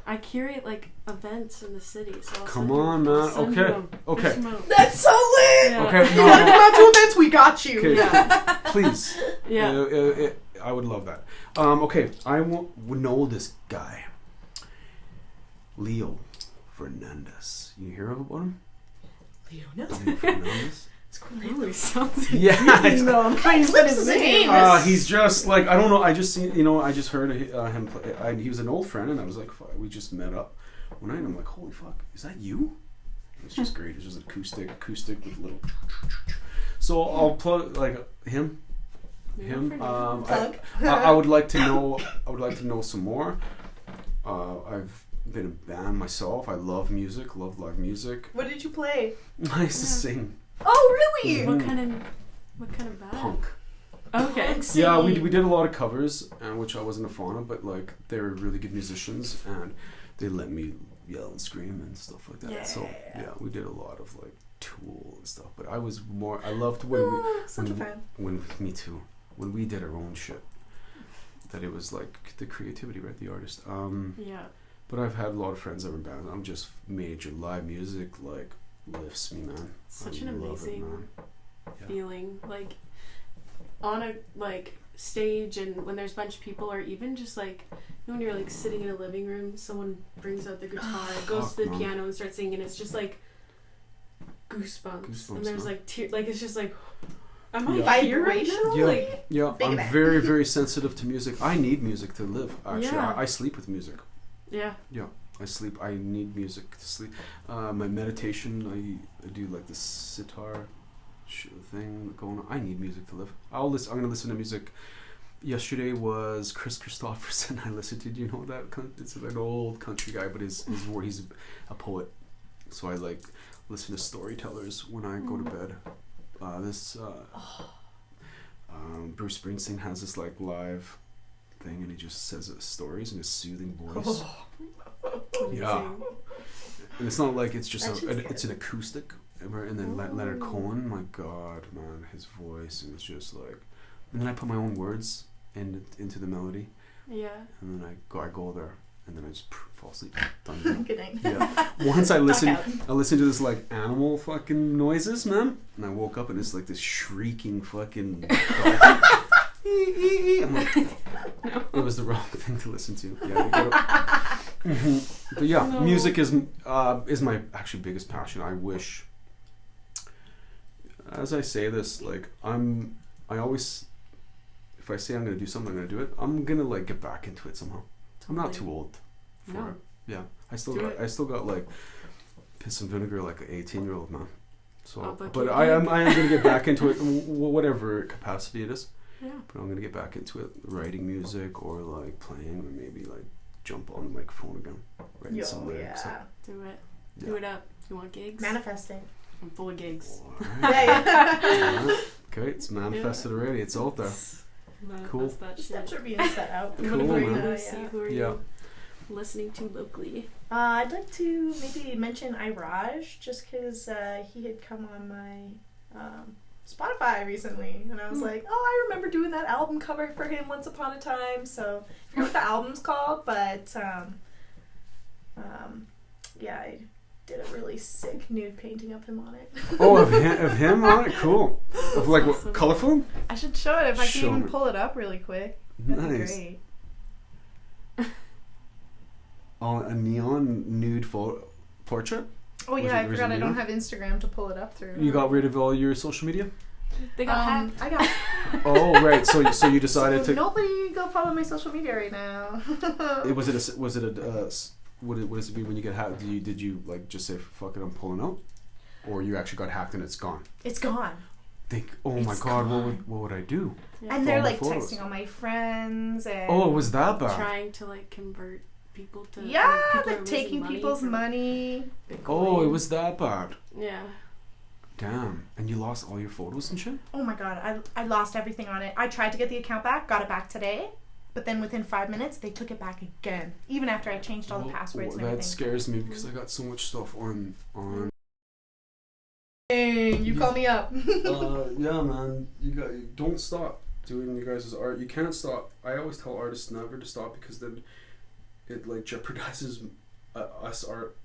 I curate like events in the city, so I'll come on, man. Okay. That's so lit. Yeah. Okay. No. Come out to events, we got you. Okay. Yeah. Please. Yeah. I would love that. Okay. I would know this guy. Leo Fernandez. You hear about him? Leo, no. Fernandez. It's cool name. Really sounds. Yeah. No, I'm his name. He's just like, I don't know. I just seen, I just heard him play. He was an old friend, and I was like, fuck, we just met up one night. And I'm like, holy fuck, is that you? It's just great. It's just acoustic with little. So I'll plug like him. I would like to know. I would like to know some more. I've been in a band myself. I love music. Love live music. What did you play? I used to sing. Oh, really? What kind of band? Punk. Okay. Yeah, we did a lot of covers, which I wasn't a fan of, but like they were really good musicians, and they let me yell and scream and stuff like that. Yeah. So yeah, we did a lot of like Tool and stuff. But I loved when me too. When we did our own shit, that it was like the creativity, right? The artist. Yeah. But I've had a lot of friends that were in bands. I'm just major live music, like lifts me, man. Such an amazing feeling, like on a like stage, and when there's a bunch of people, or even just like when you're like sitting in a living room, someone brings out the guitar, goes to the piano and starts singing. It's just like goosebumps and there's like like it's just like. Am I here right now? Yeah, I'm very, very sensitive to music. I need music to live. Actually, I sleep with music. Yeah. Yeah, I sleep. I need music to sleep. My meditation, I do like the sitar thing going on. I need music to live. I'm gonna listen to music. Yesterday was Chris Christopherson. I listened to. Do you know that? It's an old country guy, but he's a poet. So I like listen to storytellers when I go to bed. Bruce Springsteen has this like live thing, and he just says stories in a soothing voice. Yeah, and it's not like it's just it's an acoustic. And then Leonard Cohen, my God, man, his voice, and it's just like, and then I put my own words into the melody. Yeah. And then I go there. And then I just fall asleep. Done. Good night. Yeah. Once I listened to this like animal fucking noises, man, and I woke up and it's like this shrieking fucking. I'm like, it was the wrong thing to listen to. Yeah. But yeah, music is my actually biggest passion. I wish. As I say this, like I always, if I say I'm gonna do something, I'm gonna do it. I'm gonna like get back into it somehow. I'm not too old for it. Yeah, I still got like piss and vinegar like an 18-year-old man. So, but I am gonna get back into it, whatever capacity it is. Yeah. But I'm gonna get back into it, writing music or like playing, or maybe like jump on the microphone again, writing some lyrics. Yeah. Do it. Yeah. Do it up. You want gigs? Manifesting. I'm full of gigs. Yeah. Okay, it's manifested already. It's out there. Cool. The steps are being set out. Cool, man. Who are you listening to locally? I'd like to maybe mention Iraj, just because he had come on my Spotify recently, and I was like, oh, I remember doing that album cover for him once upon a time. So I forget what the album's called, but yeah, I did a really sick nude painting of him on it. Oh, of him on it? Cool. Of like awesome. What, colorful? I should show it if I can even pull it up really quick. That'd be great. Oh, a neon nude portrait? Oh yeah, I forgot I don't have Instagram to pull it up through. You got rid of all your social media? They got hacked. I got. Oh right, so you decided to. Nobody go follow my social media right now. What does it mean when you get hacked? Did you like just say fuck it, I'm pulling out, or you actually got hacked and it's gone? It's gone. My God, what would I do? Yeah. And they're like texting all my friends and. Oh, it was that bad. Trying to like convert people to. Yeah, like taking people's money. Bitcoin. Oh, it was that bad. Yeah. Damn, and you lost all your photos and shit? Oh my God, I lost everything on it. I tried to get the account back, got it back today. But then within 5 minutes, they took it back again. Even after I changed all the passwords and everything. That scares me because I got so much stuff on. Dang, you call me up. Yeah, man. Don't stop doing you guys' art. You can't stop. I always tell artists never to stop because then it like jeopardizes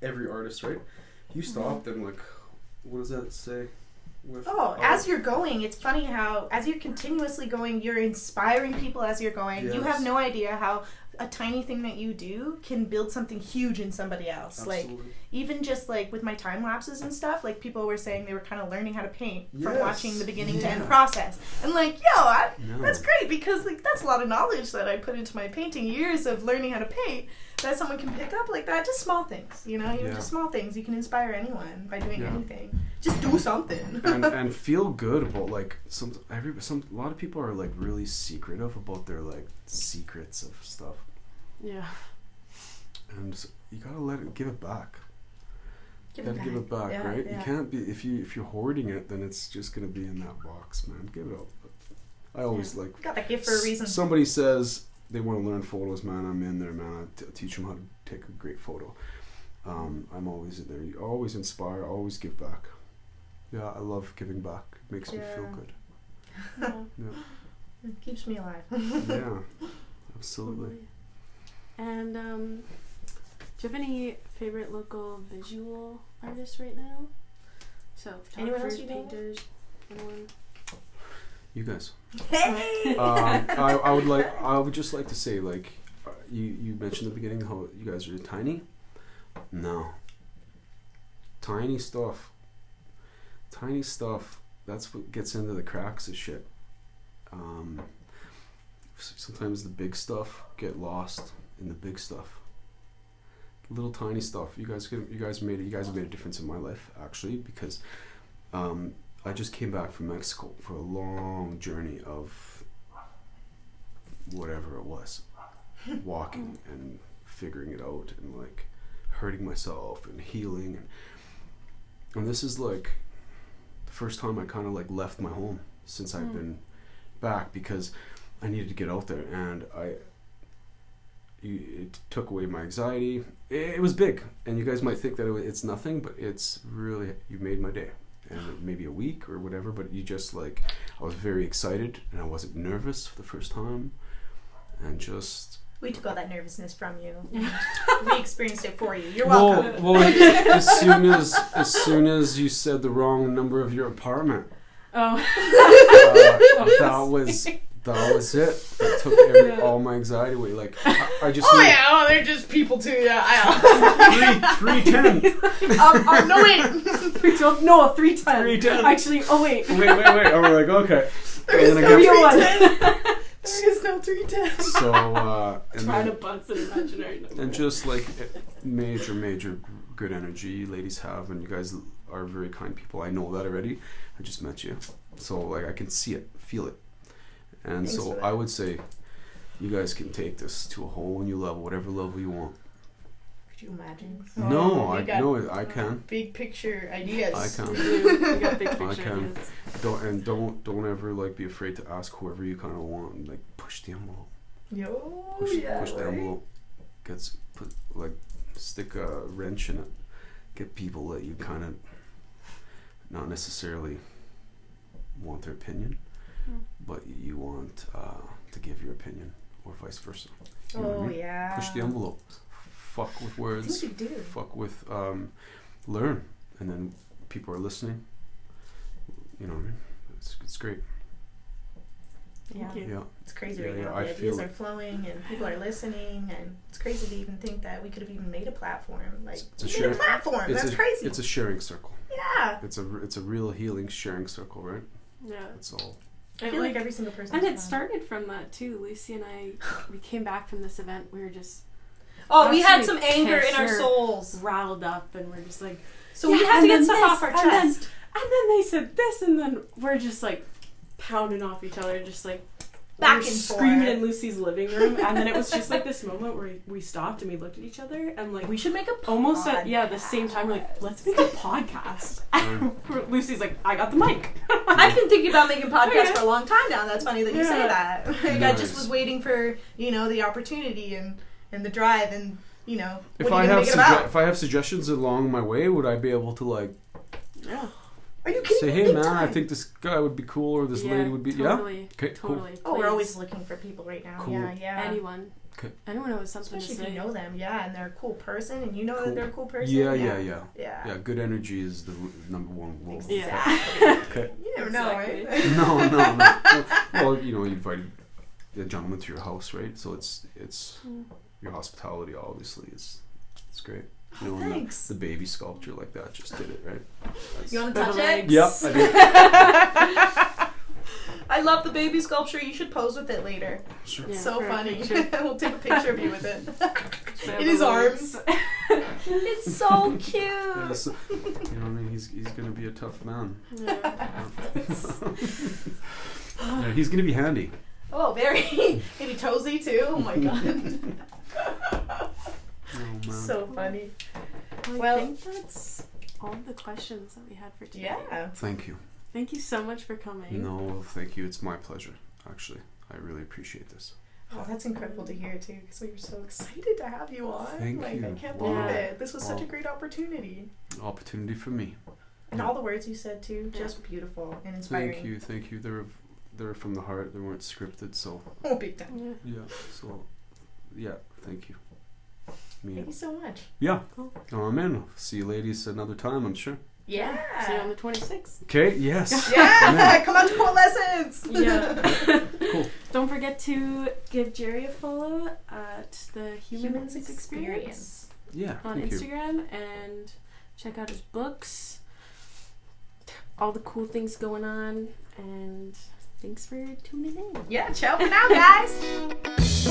every artist, right? If you stop, then like, what does that say? As you're going, it's funny how as you're continuously going, you're inspiring people as you're going. Yes. You have no idea how a tiny thing that you do can build something huge in somebody else. Absolutely. Like, even just like with my time lapses and stuff, like people were saying they were kind of learning how to paint from watching the beginning to end process. And like, that's great, because like that's a lot of knowledge that I put into my painting, years of learning how to paint, that someone can pick up like that. Just small things, just small things. You can inspire anyone by doing anything. Just do something. and feel good about like a lot of people are like really secretive about their like secrets of stuff. Yeah. And so you gotta give it back. Give Give it back, yeah, right? Yeah. You can't be if you're hoarding it, then it's just gonna be in that box, man. Give it up. I always like. Got that gift for a reason. Somebody says they want to learn photos, man. I'm in there, man. I teach them how to take a great photo. I'm always in there. You always inspire. Always give back. Yeah, I love giving back. It makes me feel good. It keeps me alive. Yeah, absolutely. And do you have any favorite local visual artists right now? So photographers, painters, anyone? You guys. Hey. I would just like to say, like, you mentioned at the beginning how you guys are tiny. No. Tiny stuff. That's what gets into the cracks of shit. Sometimes the big stuff get lost in the big stuff. Little tiny stuff. You guys have made a difference in my life, actually, because I just came back from Mexico for a long journey of whatever it was, walking and figuring it out and like hurting myself and healing, and this is like the first time I kind of like left my home since I've been back, because I needed to get out there, and it took away my anxiety. It was big, and you guys might think that it's nothing, but it's really, you made my day. And maybe a week or whatever, but you just like, I was very excited and I wasn't nervous for the first time, and just we took all that nervousness from you. We experienced it for you. You're welcome. Well, as soon as you said the wrong number of your apartment, that was it. It took all my anxiety away. Like I just. They're just people too. Yeah, 310. No wait. 310. 310. Actually, wait. Wait. I'm like, okay. There is no 310. There is no 310. So trying to bust an imaginary number. And just like major good energy you ladies have, and you guys are very kind people. I know that already. I just met you, so like I can see it, feel it. And Thanks so I would say you guys can take this to a whole new level, whatever level you want. Could you imagine? I can. Big picture ideas. I can. You got big picture I can. ideas. Don't ever like be afraid to ask whoever you kind of want, and like push the envelope. Push the envelope. Stick a wrench in it. Get people that you kind of not necessarily want their opinion, but you want to give your opinion, or vice versa. You know what I mean? Yeah. Push the envelope. Fuck with words. I think you do. Fuck with learn, and then people are listening. You know what I mean? It's great. Thank you. Yeah. It's crazy Yeah, right yeah, now. I The feel ideas it. are flowing and people are listening, and it's crazy to even think that we could have even made a platform. Like, It's a we made sharing- a platform. That's crazy. It's a sharing circle. Yeah. It's a real healing sharing circle, right? Yeah. That's all. I feel like every single person. And it started from that too. Lucy and I, we came back from this event. We were just we had actually some anger in our pissed or souls. riled up, and we're just like, So we had to get stuff off our and chest. then they said this, and then we're just like pounding off each other, just like Back we're and screaming forth. in Lucy's living room. And then it was just like this moment where we stopped and we looked at each other and like We should make a almost at the same time, we're like, let's make a podcast. And Lucy's like, I got the mic. I've been thinking about making podcasts for a long time now. That's funny that you say Yeah. that. Like, I Nice. just was waiting for, the opportunity and the drive and, what If are I you going to have make it about? if I have suggestions along my way, would I be able to like Yeah. Are you kidding say, me? hey Big man, I time. think this guy would be cool, or this lady would be totally, Okay, cool. totally. Oh, we're please. always looking for people right now. Cool. Yeah. Anyone. Okay. Anyone who has something Especially to if say. you know them, and they're a cool person, and you know Cool. that they're a cool person. Yeah. Yeah. Yeah, good energy is the number one rule. Exactly. Okay. You never know, right? Exactly. No. Well, you invited a gentleman to your house, right? So it's your hospitality, obviously, it's great. You know, and Thanks. the baby sculpture like that just did it, right? You want to touch it? Yep, I did. I love the baby sculpture. You should pose with it later. Sure. Yeah, So for a funny. picture. We'll take a picture of you with it. So In his arms. It's so cute. Yeah, so, you know what I mean? He's gonna be a tough man. Yeah. Yeah, he's gonna be handy. Oh, very. Maybe Tozy too. Oh my god. Oh man. So funny. Well, I think that's all the questions that we had for today. Yeah. Thank you. Thank you so much for coming. No, thank you. It's my pleasure. Actually, I really appreciate this. Oh, that's incredible to hear too, because we were so excited to have you on. Thank like, you. I can't Wow. believe it. This was such a Wow. great opportunity. Opportunity for me. And all the words you said too, just beautiful and inspiring. Thank you. They're from the heart. They weren't scripted, so Oh, big time. Yeah. Thank you. Thank you so much. Yeah. Cool. Oh man. See you ladies another time, I'm sure. Yeah. See you on the 26th. Okay. Yes. Yeah. Come out to Core Lessons. Yeah. Cool. Don't forget to give Jerry a follow at the Humans Experience Experience. Yeah. on Thank you. Instagram and check out his books. All the cool things going on, and thanks for tuning in. Yeah. Ciao for now, guys.